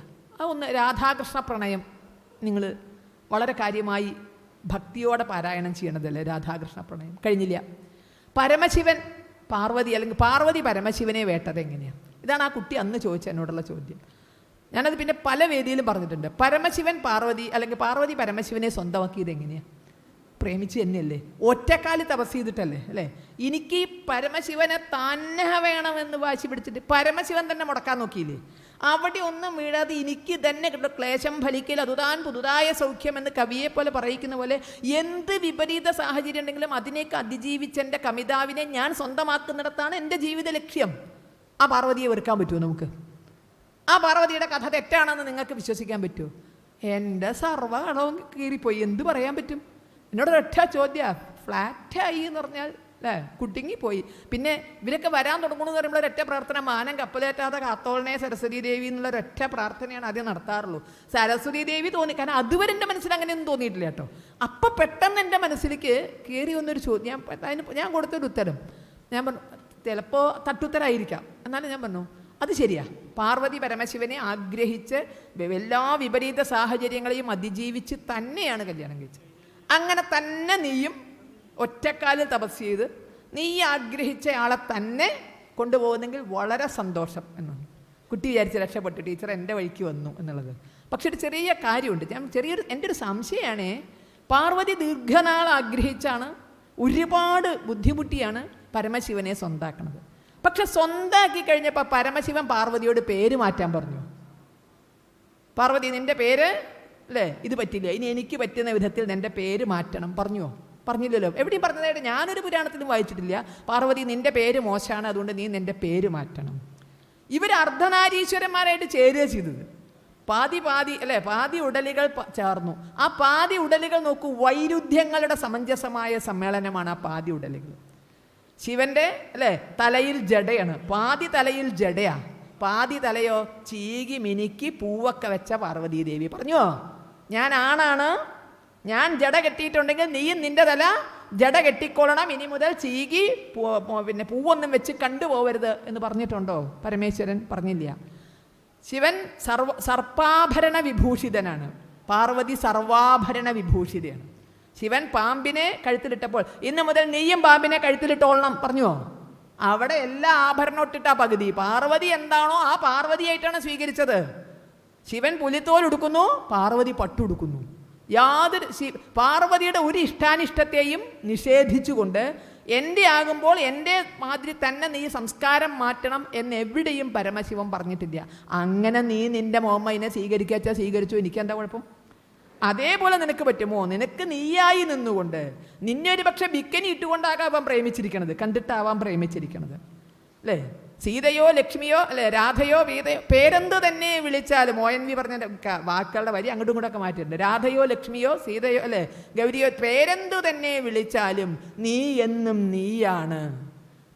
ഒന്ന് രാധാകൃഷ്ണ പ്രണയം നിങ്ങൾ വളരെ കാര്യമായി ഭക്തിയോടെ പാരായണം ചെയ്യണതല്ലേ രാധാകൃഷ്ണ പ്രണയം. കഴിഞ്ഞില്ല. പരമശിവൻ പാർവതി അല്ലെങ്കിൽ പാർവതി പരമശിവനെ വേട്ടത് എങ്ങനെയാണ്? ഇതാണ് ആ കുട്ടി അന്ന് ചോദിച്ച എന്നോടുള്ള ചോദ്യം. ഞാനത് പിന്നെ പല വേദിയിലും പറഞ്ഞിട്ടുണ്ട്. പരമശിവൻ പാർവതി അല്ലെങ്കിൽ പാർവതി പരമശിവനെ സ്വന്തമാക്കിയത് എങ്ങനെയാണ്? പ്രേമിച്ച് തന്നെയല്ലേ, ഒറ്റക്കാലി തപസ് ചെയ്തിട്ടല്ലേ അല്ലേ. എനിക്ക് പരമശിവനെ തന്നെ വേണമെന്ന് വാശി പിടിച്ചിട്ട് പരമശിവൻ തന്നെ മുടക്കാൻ നോക്കിയില്ലേ. അവിടെ ഒന്നും വീഴാതെ എനിക്ക് തന്നെ ക്ലേശം ഫലിക്കൽ അതുതാൻ പുതുതായ സൗഖ്യം എന്ന് കവിയെ പോലെ പറയിക്കുന്ന പോലെ എന്ത് വിപരീത സാഹചര്യം ഉണ്ടെങ്കിലും അതിനേക്ക് അതിജീവിച്ച എൻ്റെ കമിതാവിനെ ഞാൻ സ്വന്തമാക്കുന്നിടത്താണ് എൻ്റെ ജീവിത ലക്ഷ്യം. ആ പാർവതിയെ വെറുക്കാൻ പറ്റുമോ നമുക്ക്? ആ പാർവതിയുടെ കഥ തെറ്റാണെന്ന് നിങ്ങൾക്ക് വിശ്വസിക്കാൻ പറ്റുമോ? എൻ്റെ സർവ്വ കടവും കീറിപ്പോയി, എന്ത് പറയാൻ പറ്റും? എന്നോട് ഒരൊറ്റ ചോദ്യമാണ്, ഫ്ലാറ്റായി എന്ന് പറഞ്ഞാൽ അല്ലേ, കുടുങ്ങിപ്പോയി. പിന്നെ ഇവരൊക്കെ വരാൻ തുടങ്ങണമെന്ന് പറയുമ്പോൾ ഒരൊറ്റ പ്രാർത്ഥന, മാനം കപ്പലേറ്റാതെ കാത്തോളനെ സരസ്വതി ദേവി എന്നുള്ള ഒരൊറ്റ പ്രാർത്ഥനയാണ് ആദ്യം നടത്താറുള്ളൂ. സരസ്വതി ദേവി തോന്നി, കാരണം അതുവരെ എൻ്റെ മനസ്സിൽ അങ്ങനെയൊന്നും തോന്നിയിട്ടില്ല കേട്ടോ. അപ്പം പെട്ടെന്ന് എൻ്റെ മനസ്സിലേക്ക് കയറി വന്നൊരു ചോദ്യം, ഞാൻ കൊടുത്തൊരു ഉത്തരം ഞാൻ പറഞ്ഞു, ചിലപ്പോൾ തട്ടുത്തരായിരിക്കാം, എന്നാലും ഞാൻ പറഞ്ഞു അത് ശരിയാ. പാർവതി പരമശിവനെ ആഗ്രഹിച്ച് എല്ലാ വിപരീത സാഹചര്യങ്ങളെയും അതിജീവിച്ച് തന്നെയാണ് കല്യാണം കഴിച്ചത്. അങ്ങനെ തന്നെ നീയും ഒറ്റക്കാലിൽ തപസ് ചെയ്ത് നീ ആഗ്രഹിച്ച ആളെ തന്നെ കൊണ്ടുപോകുന്നെങ്കിൽ വളരെ സന്തോഷം എന്നാണ്. കുട്ടി വിചാരിച്ച് രക്ഷപ്പെട്ടു, ടീച്ചർ എൻ്റെ വഴിക്ക് വന്നു എന്നുള്ളത്. പക്ഷെ ഒരു ചെറിയ കാര്യമുണ്ട്, എൻ്റെ ഒരു സംശയമാണ്, പാർവതി ദീർഘനാൾ ആഗ്രഹിച്ചാണ്, ഒരുപാട് ബുദ്ധിമുട്ടിയാണ് പരമശിവനെ സ്വന്താക്കണത്. പക്ഷെ സ്വന്താക്കി കഴിഞ്ഞപ്പോൾ പരമശിവൻ പാർവതിയോട് പേര് മാറ്റാൻ പറഞ്ഞു. പാർവതി നിൻ്റെ പേര് അല്ലേ ഇത് പറ്റില്ല, ഇനി എനിക്ക് പറ്റുന്ന വിധത്തിൽ നിൻ്റെ പേര് മാറ്റണം പറഞ്ഞുവോ? പറഞ്ഞില്ലല്ലോ. എവിടെയും പറഞ്ഞതായിട്ട് ഞാനൊരു പുരാണത്തിലും വായിച്ചിട്ടില്ല. പാർവതി നിൻ്റെ പേര് മോശമാണ്, അതുകൊണ്ട് നീ നിൻ്റെ പേര് മാറ്റണം. ഇവർ അർദ്ധനാരീശ്വരന്മാരായിട്ട് ചേരുക ചെയ്തത്. പാതി അല്ലേ, പാതി ഉടലുകൾ ചേർന്നു. ആ പാതി ഉടലുകൾ നോക്കൂ, വൈരുദ്ധ്യങ്ങളുടെ സമഞ്ജസമായ സമ്മേളനമാണ് ആ പാതി ഉടലുകൾ. ശിവൻ്റെ അല്ലേ തലയിൽ ജടയാണ്, പാതി തലയിൽ ജടയാ, പാതി തലയോ ചീകി മിനുക്കി പൂവൊക്കെ വെച്ച പാർവതീ ദേവി പറഞ്ഞോ, ഞാൻ ആണാണ്, ഞാൻ ജട കെട്ടിയിട്ടുണ്ടെങ്കിൽ നീയും നിൻ്റെ തല ജട കെട്ടിക്കൊള്ളണം, ഇനി മുതൽ ചീകി പിന്നെ പൂവൊന്നും വെച്ച് കണ്ടുപോകരുത് എന്ന് പറഞ്ഞിട്ടുണ്ടോ? പരമേശ്വരൻ പറഞ്ഞില്ല. ശിവൻ സർപ്പാഭരണ വിഭൂഷിതനാണ്, പാർവതി സർവാഭരണ വിഭൂഷിതയാണ്. ശിവൻ പാമ്പിനെ കഴുത്തിലിട്ടപ്പോൾ ഇന്ന് മുതൽ നീയും പാമ്പിനെ കഴുത്തിലിട്ടോളണം പറഞ്ഞോ? അവിടെ എല്ലാ ആഭരണം ഇട്ടിട്ടാ പകുതി. പാർവതി എന്താണോ ആ പാർവതിയായിട്ടാണ് സ്വീകരിച്ചത്. ശിവൻ പുലിത്തോൽ ഉടുക്കുന്നു, പാർവതി പട്ടുടുക്കുന്നു. പാർവതിയുടെ ഒരു ഇഷ്ടാനിഷ്ടത്തെയും നിഷേധിച്ചുകൊണ്ട് എൻ്റെ ആകുമ്പോൾ എൻ്റെ മാതിരി തന്നെ നീ സംസ്കാരം മാറ്റണം എന്നെവിടെയും പരമശിവൻ പറഞ്ഞിട്ടില്ല. അങ്ങനെ നീ നിൻ്റെ മോമ്മയിനെ സ്വീകരിക്കാച്ചാൽ സ്വീകരിച്ചു, എനിക്കെന്താ കുഴപ്പം? അതേപോലെ നിനക്ക് പറ്റുമോ? നിനക്ക് നീയായി നിന്നുകൊണ്ട് നിന്നെ ഒരു പക്ഷെ ബിക്കനി ഇട്ടുകൊണ്ടാകാം അവൻ പ്രേമിച്ചിരിക്കണത്, കണ്ടിട്ടാവാൻ പ്രേമിച്ചിരിക്കണത് അല്ലേ? സീതയോ ലക്ഷ്മിയോ അല്ലെ, രാധയോ വീതയോ, പേരെന്ത് തന്നെ വിളിച്ചാലും ONV പറഞ്ഞ വാക്കുകളുടെ വരി അങ്ങോട്ടും ഇങ്ങോട്ടൊക്കെ മാറ്റിയിട്ടുണ്ട്. രാധയോ ലക്ഷ്മിയോ സീതയോ അല്ലെ ഗൗരിയോ, പേരെന്തു തന്നെ വിളിച്ചാലും നീ എന്നും നീയാണ്,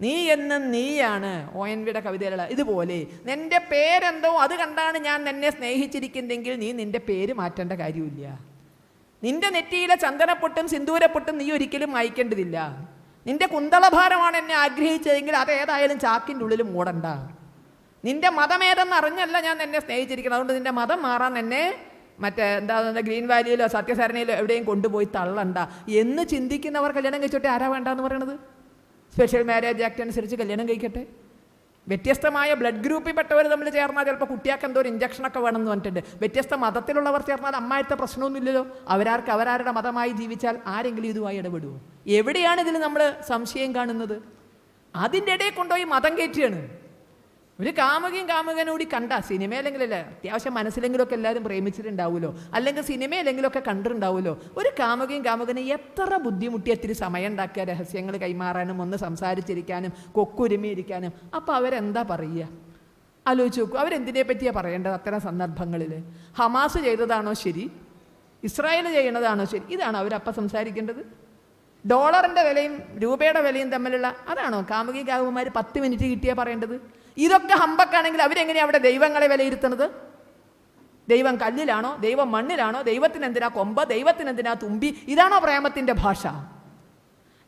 നീ എന്നും നീയാണ്. ONVയുടെ കവിതയിലുള്ള ഇതുപോലെ നിന്റെ പേരെന്തോ അത് കണ്ടാണ് ഞാൻ നിന്നെ സ്നേഹിച്ചിരിക്കുന്നെങ്കിൽ നീ നിന്റെ പേര് മാറ്റേണ്ട കാര്യമില്ല. നിന്റെ നെറ്റിയിലെ ചന്ദനപ്പൊട്ടും സിന്ദൂരപ്പൊട്ടും നീ ഒരിക്കലും മായ്ക്കേണ്ടതില്ല. നിന്റെ കുന്തളഭാരമാണ് എന്നെ ആഗ്രഹിച്ചതെങ്കിൽ അതേതായാലും ചാക്കിൻ്റെ ഉള്ളിൽ മൂടണ്ട. നിന്റെ മതമേതെന്ന് അറിഞ്ഞല്ല ഞാൻ എന്നെ സ്നേഹിച്ചിരിക്കുന്നത്, അതുകൊണ്ട് നിന്റെ മതം മാറാൻ എന്നെ എന്താ ഗ്രീൻ വാലിയിലോ സത്യസാരണിയിലോ എവിടെയും കൊണ്ടുപോയി തള്ളണ്ട എന്ന് ചിന്തിക്കുന്നവർ കല്യാണം കഴിച്ചോട്ടെ. ആരാ വേണ്ടെന്ന് പറയണത്? സ്പെഷ്യൽ മാരേജ് ആക്ട് അനുസരിച്ച് കല്യാണം കഴിക്കട്ടെ. വ്യത്യസ്തമായ ബ്ലഡ് ഗ്രൂപ്പിൽ പെട്ടവർ തമ്മിൽ ചേർന്നാൽ ചിലപ്പോൾ കുട്ടിയാൾക്ക് എന്തോ ഒരു ഇഞ്ചക്ഷനൊക്കെ വേണമെന്ന് പറഞ്ഞിട്ടുണ്ട്. വ്യത്യസ്ത മതത്തിലുള്ളവർ ചേർന്നാൽ അമ്മായത്തെ പ്രശ്നമൊന്നുമില്ലല്ലോ. അവരാരുടെ മതമായി ജീവിച്ചാൽ ആരെങ്കിലും ഇതുമായി ഇടപെടുമോ? എവിടെയാണ് ഇതിൽ നമ്മൾ സംശയം കാണുന്നത്? അതിൻ്റെ ഇടയിൽ കൊണ്ടുപോയി മതം കയറ്റുകയാണ്. ഒരു കാമുകനോടി കണ്ട സിനിമയിലെങ്കിലല്ലേ അത്യാവശ്യം മനസ്സിലെങ്കിലുമൊക്കെ എല്ലാവരും പ്രേമിച്ചിട്ടുണ്ടാവുമല്ലോ, അല്ലെങ്കിൽ സിനിമയിലെങ്കിലുമൊക്കെ കണ്ടിട്ടുണ്ടാവുമല്ലോ. ഒരു കാമുകനെ എത്ര ബുദ്ധിമുട്ടി ഒത്തിരി സമയം ഉണ്ടാക്കുക രഹസ്യങ്ങൾ കൈമാറാനും ഒന്ന് സംസാരിച്ചിരിക്കാനും കൊക്കുരുമിയിരിക്കാനും. അപ്പോൾ അവരെന്താ പറയുക? ആലോചിച്ച് നോക്കൂ, അവരെന്തിനെ പറ്റിയാണ് പറയേണ്ടത് അത്തരം സന്ദർഭങ്ങളിൽ? ഹമാസ് ചെയ്തതാണോ ശരി? ഇസ്രായേൽ ചെയ്യണതാണോ ശരി? ഇതാണോ അവരപ്പം സംസാരിക്കേണ്ടത്? ഡോളറിൻ്റെ വിലയും രൂപയുടെ വിലയും തമ്മിലുള്ള അതാണോ കാമുകന്മാർ 10 മിനിറ്റ് കിട്ടിയാൽ പറയേണ്ടത്? ഇതൊക്കെ ഹമ്പക്കാണെങ്കിൽ അവരെങ്ങനെയാണ് അവിടെ ദൈവങ്ങളെ വിലയിരുത്തുന്നത്? ദൈവം കല്ലിലാണോ, ദൈവം മണ്ണിലാണോ, ദൈവത്തിനെന്തിനാ കൊമ്പ്, ദൈവത്തിനെന്തിനാ തുമ്പി? ഇതാണോ പ്രേമത്തിൻ്റെ ഭാഷ?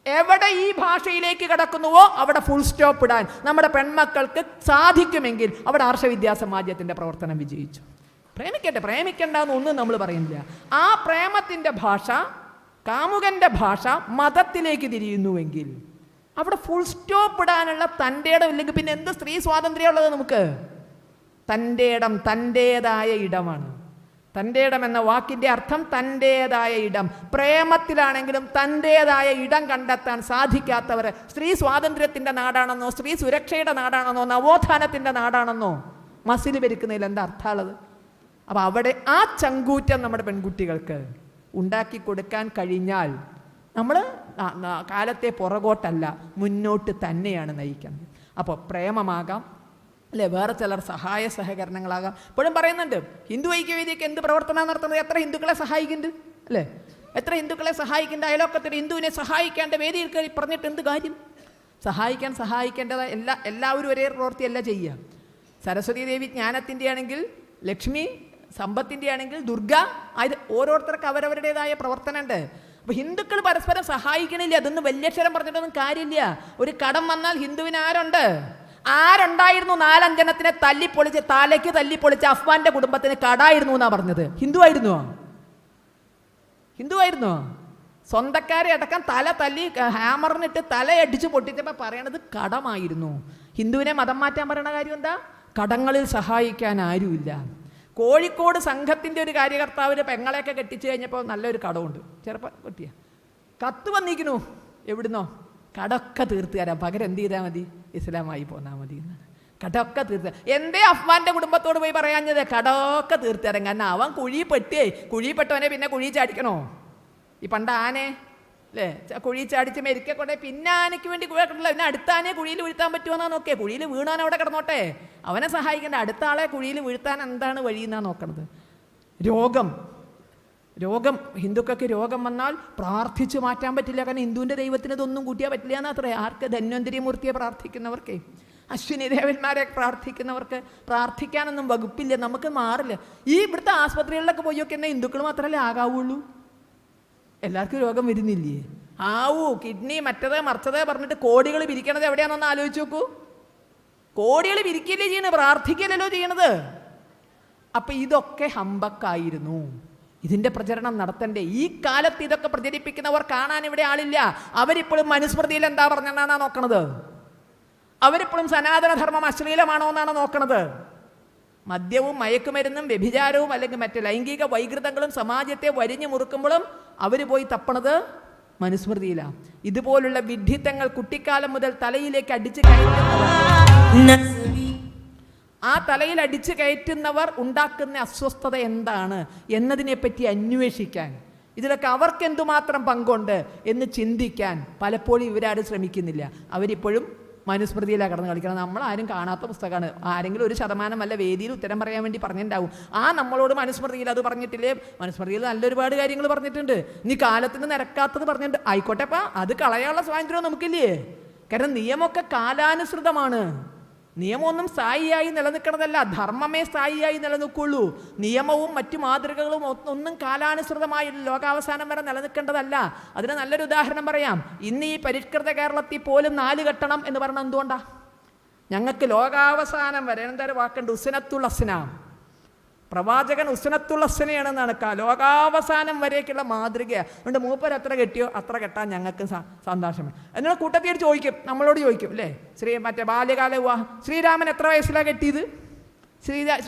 എവിടെ ഈ ഭാഷയിലേക്ക് കിടക്കുന്നുവോ അവിടെ ഫുൾ സ്റ്റോപ്പ് ഇടാൻ നമ്മുടെ പെൺമക്കൾക്ക് സാധിക്കുമെങ്കിൽ അവിടെ ആർഷവിദ്യാസമാജത്തിൻ്റെ പ്രവർത്തനം വിജയിച്ചു. പ്രേമിക്കട്ടെ, പ്രേമിക്കണ്ടെന്നൊന്നും നമ്മൾ പറയുന്നില്ല. ആ പ്രേമത്തിൻ്റെ ഭാഷ, കാമുകൻ്റെ ഭാഷ മതത്തിലേക്ക് തിരിയുന്നുവെങ്കിൽ അവിടെ ഫുൾ സ്റ്റോപ്പ് ഇടാനുള്ള തൻ്റെ ഇടം ഇല്ലെങ്കിൽ പിന്നെ എന്ത് സ്ത്രീ സ്വാതന്ത്ര്യമുള്ളത് നമുക്ക്? തൻ്റെ ഇടം തൻ്റേതായ ഇടമാണ്. തൻ്റെ ഇടം എന്ന വാക്കിൻ്റെ അർത്ഥം തൻ്റേതായ ഇടം. പ്രേമത്തിലാണെങ്കിലും തൻ്റേതായ ഇടം കണ്ടെത്താൻ സാധിക്കാത്തവർ സ്ത്രീ സ്വാതന്ത്ര്യത്തിൻ്റെ നാടാണെന്നോ സ്ത്രീ സുരക്ഷയുടെ നാടാണെന്നോ നവോത്ഥാനത്തിൻ്റെ നാടാണെന്നോ മസിൽ ഭരിക്കുന്നതിൽ എന്താ അർത്ഥമുള്ളത്? അപ്പോൾ അവിടെ ആ ചങ്കൂറ്റം നമ്മുടെ പെൺകുട്ടികൾക്ക് ഉണ്ടാക്കി കൊടുക്കാൻ കഴിഞ്ഞാൽ നമ്മൾ കാലത്തെ പുറകോട്ടല്ല മുന്നോട്ട് തന്നെയാണ് നയിക്കുന്നത്. അപ്പോൾ പ്രേമമാകാം അല്ലേ, വേറെ ചിലർ സഹായ സഹകരണങ്ങളാകാം. ഇപ്പോഴും പറയുന്നുണ്ട് ഹിന്ദു ഐക്യവേദിയൊക്കെ എന്ത് പ്രവർത്തനം നടത്തുന്നത്? എത്ര ഹിന്ദുക്കളെ സഹായിക്കുന്നുണ്ട് അല്ലേ? എത്ര ഹിന്ദുക്കളെ സഹായിക്കേണ്ട? അയലോക്കത്തിൽ ഹിന്ദുവിനെ സഹായിക്കേണ്ട വേദിയിൽ കയറി പറഞ്ഞിട്ട് എന്ത് കാര്യം? സഹായിക്കേണ്ടത് എല്ലാവരും ഒരേ പ്രവൃത്തിയല്ല ചെയ്യുക. സരസ്വതി ദേവി ജ്ഞാനത്തിൻ്റെ ആണെങ്കിൽ, ലക്ഷ്മി സമ്പത്തിൻ്റെ ആണെങ്കിൽ, ദുർഗ, അത് ഓരോരുത്തർക്ക് അവരവരുടേതായ പ്രവർത്തനമുണ്ട്. അപ്പോൾ ഹിന്ദുക്കൾ പരസ്പരം സഹായിക്കണില്ല. അതൊന്നും വലിയക്ഷരം പറഞ്ഞിട്ടൊന്നും കാര്യമില്ല. ഒരു കടം വന്നാൽ ഹിന്ദുവിന് ആരുണ്ടായിരുന്നു? 4-5 തല്ലിപ്പൊളിച്ച് തലയ്ക്ക് തല്ലിപ്പൊളിച്ച് അഫ്വാന്റെ കുടുംബത്തിന് കടായിരുന്നു എന്നാ പറഞ്ഞത്. ഹിന്ദുവായിരുന്നോ? സ്വന്തക്കാരെ അടക്കം തല തല്ലി ഹാമറിനിട്ട് തലയടിച്ച് പൊട്ടിച്ചപ്പോൾ പറയണത് കടമായിരുന്നു. ഹിന്ദുവിനെ മതം മാറ്റാൻ പറയണ കാര്യം എന്താ? കടങ്ങളിൽ സഹായിക്കാൻ ആരുമില്ല. കോഴിക്കോട് സംഘത്തിൻ്റെ ഒരു കാര്യകർത്താവിന് പെങ്ങളെയൊക്കെ കെട്ടിച്ചു കഴിഞ്ഞപ്പോൾ നല്ലൊരു കടമുണ്ട്. ചെറുപ്പം കിട്ടിയ കത്ത് വന്നിരിക്കുന്നു. എവിടുന്നോ? കടമൊക്കെ തീർത്ത് തരാം, പകരം എന്ത് ചെയ്താൽ മതി? ഇസ്ലാമായി പോന്നാൽ മതി എന്നാണ്. കടമൊക്കെ തീർത്ത്. എന്തേ അഫ്വാന്റെ കുടുംബത്തോട് പോയി പറയാഞ്ഞത്? കടമൊക്കെ തീർത്ത് തരാം. കാരണം അവൻ കുഴിപ്പെട്ടവനെ പിന്നെ കുഴി ചാടിക്കണോ? ഈ പണ്ട് ആനെ അല്ലേ കുഴി ചാടിച്ച് മെരിക്കെ കൊണ്ടേ പിന്നെ ആനയ്ക്ക് വേണ്ടി കുഴക്കില്ല. പിന്നെ അടുത്ത ആനയെ കുഴിയിൽ വീഴ്ത്താൻ പറ്റുമെന്നാ നോക്കേ. കുഴിയിൽ വീണാൻ അവിടെ കിടന്നോട്ടെ, അവനെ സഹായിക്കേണ്ട. അടുത്ത ആളെ കുഴിയിൽ വീഴ്ത്താൻ എന്താണ് വഴിയെന്നാണ് നോക്കണത്. രോഗം ഹിന്ദുക്കൾക്ക് രോഗം വന്നാൽ പ്രാർത്ഥിച്ചു മാറ്റാൻ പറ്റില്ല. കാരണം ഹിന്ദുവിൻ്റെ ദൈവത്തിന് ഇതൊന്നും കൂട്ടിയാൽ പറ്റില്ല എന്നത്രേ. ആർക്ക്? ധന്വന്തരി മൂർത്തിയെ പ്രാർത്ഥിക്കുന്നവർക്ക്, അശ്വിനി ദേവന്മാരെ പ്രാർത്ഥിക്കുന്നവർക്ക് പ്രാർത്ഥിക്കാനൊന്നും വകുപ്പില്ല. നമുക്ക് മാറില്ല. ഈ ഇവിടുത്തെ ആസ്പത്രികളിലൊക്കെ പോയി നോക്കി എന്നാൽ ഹിന്ദുക്കൾ മാത്രമല്ലേ ആകാവുള്ളൂ? എല്ലാവർക്കും രോഗം വരുന്നില്ലേ? ആവൂ കിഡ്നി മറ്റത് മറിച്ചത് പറഞ്ഞിട്ട് കോടികൾ പിരിക്കണത് എവിടെയാണെന്നൊന്ന് ആലോചിച്ച് നോക്കൂ. കോടികൾ പിരിക്കല്ലേ ചെയ്യണത്, പ്രാർത്ഥിക്കലല്ലോ ചെയ്യണത്. അപ്പൊ ഇതൊക്കെ ഹമ്പക്കായിരുന്നു. ഇതിന്റെ പ്രചരണം നടത്തണ്ടേ? ഈ കാലത്ത് ഇതൊക്കെ പ്രചരിപ്പിക്കുന്നവർ കാണാൻ ഇവിടെ ആളില്ല. അവരിപ്പോഴും മനുസ്മൃതിയിൽ എന്താ പറഞ്ഞെന്നാണ് നോക്കണത്. അവരിപ്പോഴും സനാതനധർമ്മം അശ്ലീലമാണോ എന്നാണ് നോക്കണത്. മദ്യവും മയക്കുമരുന്നും വ്യഭിചാരവും അല്ലെങ്കിൽ മറ്റ് ലൈംഗിക വൈകൃതങ്ങളും സമാജത്തെ വരിഞ്ഞു മുറുക്കുമ്പോഴും അവർ പോയി തപ്പണത് മനുസ്മൃതിയിലാണ്. ഇതുപോലുള്ള വിഡ്ഢിത്തങ്ങൾ കുട്ടിക്കാലം മുതൽ തലയിലേക്ക് അടിച്ചു കയറ്റുന്നവർ, ആ തലയിൽ അടിച്ചു കയറ്റുന്നവർ ഉണ്ടാക്കുന്ന അസ്വസ്ഥത എന്താണ് എന്നതിനെപ്പറ്റി അന്വേഷിക്കാൻ, ഇതിലൊക്കെ അവർക്ക് എന്തുമാത്രം പങ്കുണ്ട് എന്ന് ചിന്തിക്കാൻ പലപ്പോഴും ഇവരാരും ശ്രമിക്കുന്നില്ല. അവരിപ്പോഴും മനുസ്മൃതിയിലാണ് കടന്ന് കളിക്കണം. നമ്മളാരും കാണാത്ത പുസ്തകമാണ്. ആരെങ്കിലും ഒരു ശതമാനം വല്ല വേദിയിൽ ഉത്തരം പറയാൻ വേണ്ടി പറഞ്ഞിട്ടുണ്ടാവും. നമ്മളോട് മനുസ്മൃതിയിൽ അത് പറഞ്ഞിട്ടില്ലേ, മനുസ്മൃതിയിൽ നല്ലൊരുപാട് കാര്യങ്ങൾ പറഞ്ഞിട്ടുണ്ട്, നീ കാലത്തിന് നിരക്കാത്തത് പറഞ്ഞിട്ടുണ്ട്. ആയിക്കോട്ടെപ്പാ, അത് കളയാനുള്ള സ്വാതന്ത്ര്യം നമുക്കില്ലേ? കാരണം നിയമമൊക്കെ കാലാനുസൃതമാണ്. നിയമമൊന്നും സ്ഥായിയായി നിലനിൽക്കണതല്ല, ധർമ്മമേ സ്ഥായിയായി നിലനിൽക്കുള്ളൂ. നിയമവും മറ്റു മാതൃകകളും ഒന്നും കാലാനുസൃതമായി ലോകാവസാനം വരെ നിലനിൽക്കേണ്ടതല്ല. അതിന് നല്ലൊരു ഉദാഹരണം പറയാം. ഇന്ന് ഈ പരിഷ്കൃത കേരളത്തിൽ പോലും 4 കെട്ടണം എന്ന് പറഞ്ഞാൽ എന്തുകൊണ്ടാ? ഞങ്ങൾക്ക് ലോകാവസാനം വരെ എന്തൊരു വാക്കുണ്ട്, ഉസ്നത്തുൽ ഹസന. പ്രവാചകൻ ഉസ്നത്തുൽ ഹസനയാണെന്നാണ് ലോകാവസാനം വരേക്കുള്ള മാതൃക. അതുകൊണ്ട് മൂപ്പർ എത്ര കെട്ടിയോ അത്ര കെട്ടാൻ ഞങ്ങൾക്ക് സന്തോഷം. എന്നുള്ള കൂട്ടത്തിൽ ചോദിക്കും, നമ്മളോട് ചോദിക്കും അല്ലേ, മറ്റേ ബാല്യകാല വിവാഹം ശ്രീരാമൻ എത്ര വയസ്സിലാണ് കെട്ടിയത്?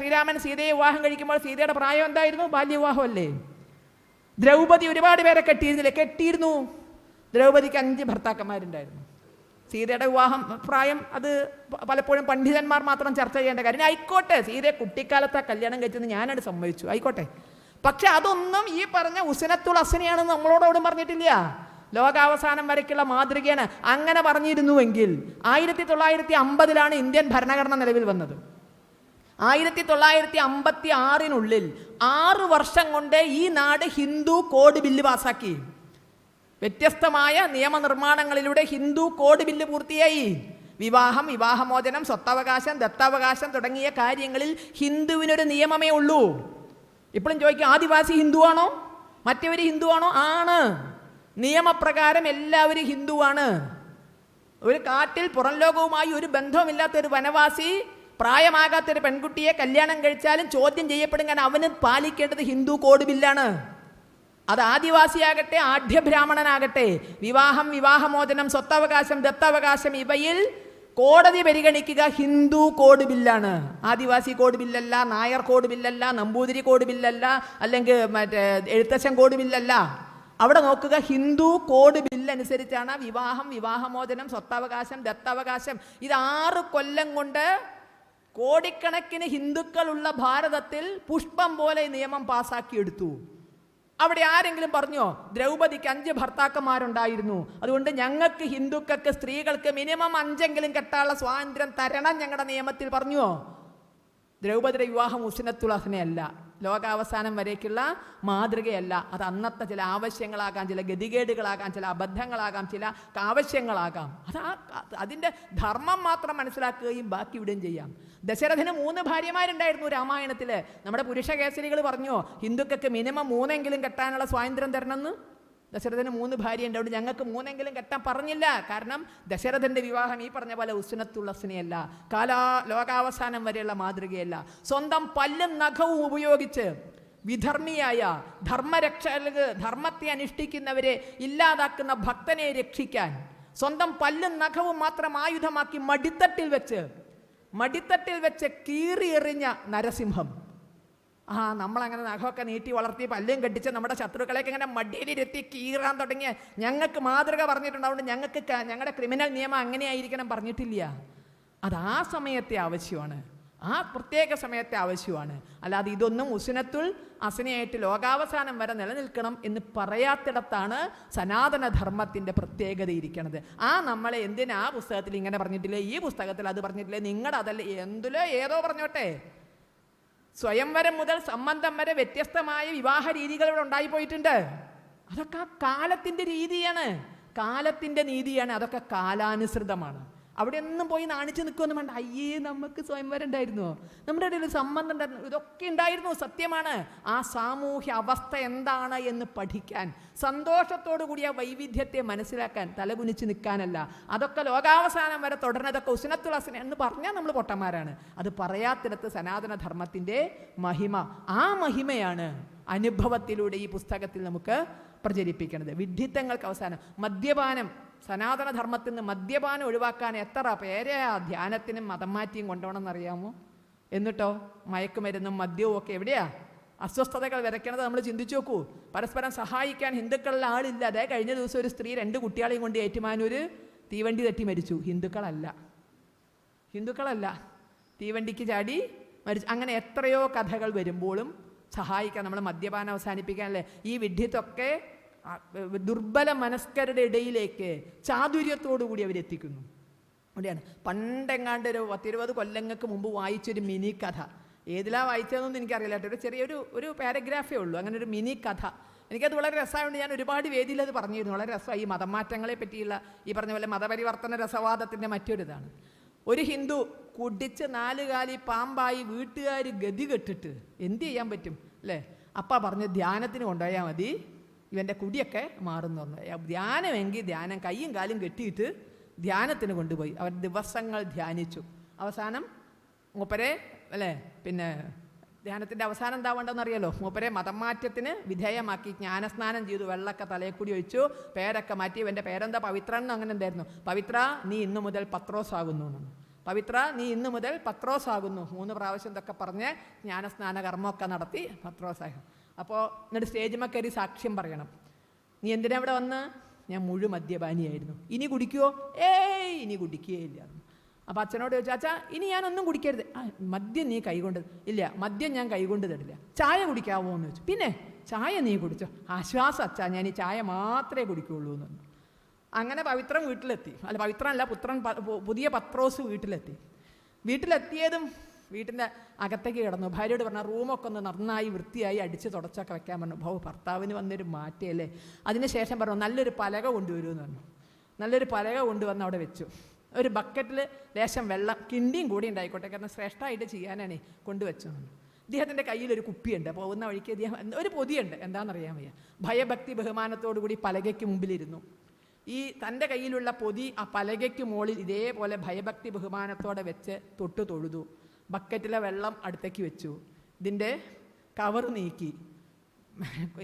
ശ്രീരാമൻ സീതയെ വിവാഹം കഴിക്കുമ്പോൾ സീതയുടെ പ്രായം എന്തായിരുന്നു? ബാല്യവിവാഹം അല്ലേ? ദ്രൗപദി ഒരുപാട് പേരെ കെട്ടിയിരുന്നില്ലേ? കെട്ടിയിരുന്നു. ദ്രൗപദിക്ക് 5 ഭർത്താക്കന്മാരുണ്ടായിരുന്നു. സീതയുടെ വിവാഹം പ്രായം അത് പലപ്പോഴും പണ്ഡിതന്മാർ മാത്രം ചർച്ച ചെയ്യേണ്ട കാര്യം. ആയിക്കോട്ടെ, സീതയെ കുട്ടിക്കാലത്താ കല്യാണം കഴിച്ചെന്ന് ഞാനത് സമ്മതിച്ചു, ആയിക്കോട്ടെ. പക്ഷെ അതൊന്നും ഈ പറഞ്ഞ ഉസ്നത്തുൽ ഹസനയാണെന്ന് നമ്മളോടോടും പറഞ്ഞിട്ടില്ല. ലോകാവസാനം വരയ്ക്കുള്ള മാതൃകയാണ്. അങ്ങനെ പറഞ്ഞിരുന്നുവെങ്കിൽ 1950 ഇന്ത്യൻ ഭരണഘടന നിലവിൽ വന്നത്. 1956 6 വർഷം കൊണ്ട് ഈ നാട് ഹിന്ദു കോഡ് ബില്ല് പാസാക്കി. വ്യത്യസ്തമായ നിയമനിർമ്മാണങ്ങളിലൂടെ ഹിന്ദു കോഡ് ബില്ല് പൂർത്തിയായി. വിവാഹം, വിവാഹമോചനം, സ്വത്തവകാശം, ദത്താവകാശം തുടങ്ങിയ കാര്യങ്ങളിൽ ഹിന്ദുവിനൊരു നിയമമേ ഉള്ളൂ. ഇപ്പോഴും ചോദിക്കും, ആദിവാസി ഹിന്ദുവാണോ? മറ്റവർ ഹിന്ദുവാണോ? ആണ്. നിയമപ്രകാരം എല്ലാവരും ഹിന്ദുവാണ്. ഒരു കാട്ടിൽ പുറം ലോകവുമായി ഒരു ബന്ധവുമില്ലാത്ത ഒരു വനവാസി പ്രായമാകാത്തൊരു പെൺകുട്ടിയെ കല്യാണം കഴിച്ചാലും ചോദ്യം ചെയ്യപ്പെടും. കാരണം അവന് പാലിക്കേണ്ടത് ഹിന്ദു കോഡ് ബില്ലാണ്. അത് ആദിവാസിയാകട്ടെ ആഢ്യബ്രാഹ്മണനാകട്ടെ, വിവാഹം, വിവാഹമോചനം, സ്വത്തവകാശം, ദത്തവകാശം ഇവയിൽ കോടതി പരിഗണിക്കുക ഹിന്ദു കോഡ് ബില്ലാണ്. ആദിവാസി കോഡ് ബില്ലല്ല, നായർ കോഡ് ബില്ലല്ല, നമ്പൂതിരി കോഡ് ബില്ലല്ല, അല്ലെങ്കിൽ മറ്റേ എഴുത്തച്ഛൻ കോഡ് ബില്ലല്ല. അവിടെ നോക്കുക, ഹിന്ദു കോഡ് ബില്ലനുസരിച്ചാണ് വിവാഹം, വിവാഹമോചനം, സ്വത്തവകാശം, ദത്തവകാശം. ഇത് 6 കൊല്ലം കൊണ്ട് കോടിക്കണക്കിന് ഹിന്ദുക്കളുള്ള ഭാരതത്തിൽ പുഷ്പം പോലെ നിയമം പാസാക്കിയെടുത്തു. അവിടെ ആരെങ്കിലും പറഞ്ഞോ ദ്രൗപദിക്ക് 5 ഭർത്താക്കന്മാരുണ്ടായിരുന്നു, അതുകൊണ്ട് ഞങ്ങൾക്ക് ഹിന്ദുക്കൾക്ക് സ്ത്രീകൾക്ക് മിനിമം 5 കെട്ടാനുള്ള സ്വാതന്ത്ര്യം തരണം ഞങ്ങളുടെ നിയമത്തിൽ പറഞ്ഞുവോ? ദ്രൗപദിയുടെ വിവാഹം ഉസ്നത്തുൽ ഹസനയല്ല, ലോകാവസാനം വരേക്കുള്ള മാതൃകയല്ല. അത് അന്നത്തെ ചില ആവശ്യങ്ങളാകാം, ചില ഗതികേടുകളാകാം, ചില അബദ്ധങ്ങളാകാം, ചില ആവശ്യങ്ങളാകാം. അതിൻ്റെ ധർമ്മം മാത്രം മനസ്സിലാക്കുകയും ബാക്കി വിടുകയും ചെയ്യാം. ദശരഥന് 3 ഭാര്യമാരുണ്ടായിരുന്നു രാമായണത്തിൽ. നമ്മുടെ പുരുഷ കേസരികൾ പറഞ്ഞോ ഹിന്ദുക്കൾക്ക് മിനിമം 3 കെട്ടാനുള്ള സ്വാതന്ത്ര്യം തരണമെന്ന്? ദശരഥന് 3 ഭാര്യ ഉണ്ട്, അവിടെ ഞങ്ങൾക്ക് 3 കെട്ടാൻ പറഞ്ഞില്ല. കാരണം ദശരഥന്റെ വിവാഹം ഈ പറഞ്ഞ പോലെ ഉസ്നത്തുൽ ഹസനയല്ല, ലോകാവസാനം വരെയുള്ള മാതൃകയല്ല. സ്വന്തം പല്ലും നഖവും ഉപയോഗിച്ച് വിധർമ്മിയായ ധർമ്മത്തെ അനുഷ്ഠിക്കുന്നവരെ ഇല്ലാതാക്കുന്ന ഭക്തനെ രക്ഷിക്കാൻ സ്വന്തം പല്ലും നഖവും മാത്രം ആയുധമാക്കി മടിത്തട്ടിൽ വെച്ച് കീറിയെറിഞ്ഞ നരസിംഹം. നമ്മളങ്ങനെ നഖമൊക്കെ നീട്ടി വളർത്തി പല്ലും കെട്ടിച്ച് നമ്മുടെ ശത്രുക്കളെയൊക്കെ ഇങ്ങനെ മടിയിലിരുത്തി കീറാൻ തുടങ്ങിയ ഞങ്ങൾക്ക് മാതൃക പറഞ്ഞിട്ടുണ്ട്. അതുകൊണ്ട് ഞങ്ങളുടെ ക്രിമിനൽ നിയമം അങ്ങനെയായിരിക്കണം പറഞ്ഞിട്ടില്ല. അത് ആ സമയത്തെ ആവശ്യമാണ്, ആ പ്രത്യേക സമയത്തെ ആവശ്യമാണ്. അല്ലാതെ ഇതൊന്നും ഉസ്നത്തുൽ ഹസനയായിട്ട് ലോകാവസാനം വരെ നിലനിൽക്കണം എന്ന് പറയാത്തിടത്താണ് സനാതനധർമ്മത്തിൻ്റെ പ്രത്യേകത ഇരിക്കുന്നത്. നമ്മളെ എന്തിനാ ആ പുസ്തകത്തിൽ ഇങ്ങനെ പറഞ്ഞിട്ടില്ലേ, ഈ പുസ്തകത്തിൽ അത് പറഞ്ഞിട്ടില്ലേ, നിങ്ങളുടെ അതല്ല എന്തിലോ ഏതോ പറഞ്ഞോട്ടെ. സ്വയംവരം മുതൽ സംബന്ധം വരെ വ്യത്യസ്തമായ വിവാഹ രീതികൾ ഇവിടെ ഉണ്ടായിപ്പോയിട്ടുണ്ട്. അതൊക്കെ ആ കാലത്തിൻ്റെ രീതിയാണ്, കാലത്തിൻ്റെ നീതിയാണ്. അതൊക്കെ കാലാനുസൃതമാണ്. അവിടെ ഒന്നും പോയി നാണിച്ച് നിൽക്കുമെന്ന് വേണ്ട. അയ്യേ, നമുക്ക് സ്വയംവരം ഉണ്ടായിരുന്നോ, നമ്മുടെ ഇടയിൽ സംബന്ധം ഉണ്ടായിരുന്നു, ഇതൊക്കെ ഉണ്ടായിരുന്നു, സത്യമാണ്. ആ സാമൂഹ്യ അവസ്ഥ എന്താണ് എന്ന് പഠിക്കാൻ, സന്തോഷത്തോടു കൂടി ആ വൈവിധ്യത്തെ മനസ്സിലാക്കാൻ, തലകുനിച്ച് നിൽക്കാനല്ല. അതൊക്കെ ലോകാവസാനം വരെ തുടർന്നതൊക്കെ ഉസ്നത്തുൽ ഹസന എന്ന് പറഞ്ഞാൽ നമ്മൾ പൊട്ടന്മാരാണ്. അത് പറയാത്തിടത്ത് സനാതനധർമ്മത്തിൻ്റെ മഹിമ, ആ മഹിമയാണ് അനുഭവത്തിലൂടെ ഈ പുസ്തകത്തിൽ നമുക്ക് പ്രചരിപ്പിക്കുന്നത്. വിഡ്ഢിത്തങ്ങൾക്ക് അവസാനം. മദ്യപാനം, സനാതനധർമ്മത്തിൽ നിന്ന് മദ്യപാനം ഒഴിവാക്കാൻ എത്ര പേരെയാ ധ്യാനത്തിനും മതം മാറ്റിയും കൊണ്ടുപോകണമെന്നറിയാമോ? എന്നിട്ടോ മയക്കുമരുന്നും മദ്യവും ഒക്കെ എവിടെയാ അസ്വസ്ഥതകൾ വിതയ്ക്കണത് നമ്മൾ ചിന്തിച്ചു നോക്കൂ. പരസ്പരം സഹായിക്കാൻ ഹിന്ദുക്കളിൽ ആളില്ല. അതേ കഴിഞ്ഞ ദിവസം ഒരു സ്ത്രീ 2 കുട്ടികളെയും കൊണ്ട് ഏറ്റുമാനൂർ തീവണ്ടി തട്ടി മരിച്ചു. ഹിന്ദുക്കളല്ല, തീവണ്ടിക്ക് ചാടി മരിച്ചു. അങ്ങനെ എത്രയോ കഥകൾ വരുമ്പോഴും സഹായിക്കാൻ, നമ്മൾ മദ്യപാനം അവസാനിപ്പിക്കാനല്ലേ. ഈ വിഡ്ഢിത്തൊക്കെ ദുർബല മനസ്കരുടെ ഇടയിലേക്ക് ചാതുര്യത്തോടുകൂടി അവരെത്തിക്കുന്നു. അവിടെയാണ് പണ്ടെങ്ങാണ്ട് ഒരു 10-20 കൊല്ലങ്ങൾക്ക് മുമ്പ് വായിച്ചൊരു മിനി കഥ. ഏതിലാ വായിച്ചതെന്നൊന്നും എനിക്കറിയില്ല കേട്ടോ. ചെറിയൊരു പാരഗ്രാഫേ ഉള്ളൂ. അങ്ങനെ ഒരു മിനി കഥ. എനിക്കത് വളരെ രസമായതുകൊണ്ട് ഞാൻ ഒരുപാട് വേദിയിൽ അത് പറഞ്ഞിരുന്നു. വളരെ രസമായി. ഈ മതമാറ്റങ്ങളെ പറ്റിയുള്ള ഈ പറഞ്ഞ പോലെ മതപരിവർത്തന രസവാദത്തിൻ്റെ മറ്റൊരിതാണ്. ഒരു ഹിന്ദു കുടിച്ച് 4 കാലി പാമ്പായി വീട്ടുകാർ ഗതി കെട്ടിട്ട് എന്ത് ചെയ്യാൻ പറ്റും അല്ലേ? അപ്പം പറഞ്ഞ് ധ്യാനത്തിന് കൊണ്ടുപോയാൽ മതി, ഇവൻ്റെ കുടിയൊക്കെ മാറുന്നു പറഞ്ഞു. ധ്യാനമെങ്കിൽ ധ്യാനം, കയ്യും കാലും കെട്ടിയിട്ട് ധ്യാനത്തിന് കൊണ്ടുപോയി. അവർ ദിവസങ്ങൾ ധ്യാനിച്ചു. അവസാനം മൂപ്പരെ അല്ലേ, പിന്നെ ധ്യാനത്തിൻ്റെ അവസാനം എന്താ വേണ്ടതെന്നറിയാലോ, മൂപ്പരെ മതം മാറ്റത്തിന് വിധേയമാക്കി ജ്ഞാനസ്നാനം ചെയ്തു. വെള്ളമൊക്കെ തലയെക്കൂടി ഒഴിച്ചു, പേരൊക്കെ മാറ്റി. ഇവൻ്റെ പേരെന്താ, പവിത്രൻ എന്ന് അങ്ങനെ എന്തായിരുന്നു. പവിത്ര, നീ ഇന്നു മുതൽ പത്രോസ് ആകുന്നു. പവിത്ര, നീ ഇന്നു മുതൽ പത്രോസ് ആകുന്നു. 3 പ്രാവശ്യം ഇതൊക്കെ പറഞ്ഞ് ജ്ഞാനസ്നാന കർമ്മമൊക്കെ നടത്തി പത്രോസായി. അപ്പോൾ എന്നിട്ട് സ്റ്റേജിന്മേൽ കയറി സാക്ഷ്യം പറയണം. നീ എന്തിനാ ഇവിടെ വന്ന്? ഞാൻ മുഴു മദ്യപാനിയായിരുന്നു. ഇനി കുടിക്കുമോ? ഇനി കുടിക്കുകയില്ല. അപ്പോൾ അച്ഛനോട് ചോദിച്ചു, അച്ഛാ ഇനി ഞാനൊന്നും കുടിക്കരുത്. മദ്യം നീ കൈകൊണ്ട്? ഇല്ല, മദ്യം ഞാൻ കൈകൊണ്ട് തരില്ല. ചായ കുടിക്കാവോ എന്ന് ചോദിച്ചു. പിന്നെ ചായ നീ കുടിച്ചോ? ആശ്വാസം അച്ഛാ, ഞാൻ ഈ ചായ മാത്രമേ കുടിക്കുകയുള്ളൂ എന്ന് പറഞ്ഞു. അങ്ങനെ പവിത്രൻ വീട്ടിലെത്തി. അല്ല, പവിത്രനല്ല, പുത്രൻ, പുതിയ പത്രോസ് വീട്ടിലെത്തിയതും വീട്ടിൻ്റെ അകത്തേക്ക് കിടന്നു. ഭാര്യയോട് പറഞ്ഞ റൂമൊക്കെ ഒന്ന് നന്നായി വൃത്തിയായി അടിച്ച് തുടച്ചൊക്കെ വെക്കാൻ പറഞ്ഞു. ഭർത്താവിന് വന്നൊരു മാറ്റയല്ലേ. അതിനുശേഷം പറഞ്ഞു, നല്ലൊരു പലക കൊണ്ടുവരുമെന്ന് പറഞ്ഞു. നല്ലൊരു പലക കൊണ്ടുവന്ന് അവിടെ വെച്ചു. ഒരു ബക്കറ്റിൽ ലേശം വെള്ളം, കിണ്ടിയും കൂടി ഉണ്ടായിക്കോട്ടെ, കാരണം ശ്രേഷ്ഠമായിട്ട് ചെയ്യാനാണ് കൊണ്ടുവച്ചു. ഇദ്ദേഹത്തിൻ്റെ കയ്യിലൊരു കുപ്പിയുണ്ട്. പോകുന്ന വഴിക്ക് ഇദ്ദേഹം ഒരു പൊതിയുണ്ട്. എന്താണെന്നറിയാൻ വയ്യ. ഭയഭക്തി ബഹുമാനത്തോടു കൂടി പലകയ്ക്ക് മുമ്പിലിരുന്നു. ഈ തൻ്റെ കയ്യിലുള്ള പൊതി ആ പലകയ്ക്ക് മുകളിൽ ഇതേപോലെ ഭയഭക്തി ബഹുമാനത്തോടെ വെച്ച് തൊട്ട് തൊഴുതു. ബക്കറ്റിലെ വെള്ളം അടുത്തേക്ക് വെച്ചു. ഇതിൻ്റെ കവർ നീക്കി.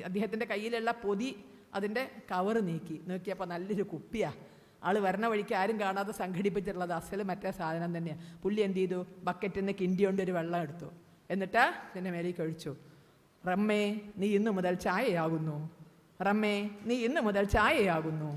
അദ്ദേഹത്തിൻ്റെ കയ്യിലുള്ള പൊതി, അതിൻ്റെ കവർ നീക്കി. നോക്കിയപ്പോൾ നല്ലൊരു കുപ്പിയാണ്. ആൾ വരണ വഴിക്ക് ആരും കാണാതെ സംഘടിപ്പിച്ചിട്ടുള്ളത് അസൽ മറ്റേ സാധനം തന്നെയാണ്. പുള്ളി എന്ത് ചെയ്തു? ബക്കറ്റിൽ നിന്ന് കിണ്ടി കൊണ്ടൊരു വെള്ളം എടുത്തു. എന്നിട്ട് ഇതിൻ്റെ മേലേക്ക് ഒഴിച്ചു. റമ്മേ, നീ ഇന്നു മുതൽ ചായയാകുന്നു. റമ്മേ, നീ ഇന്നു മുതൽ ചായയാകുന്നു.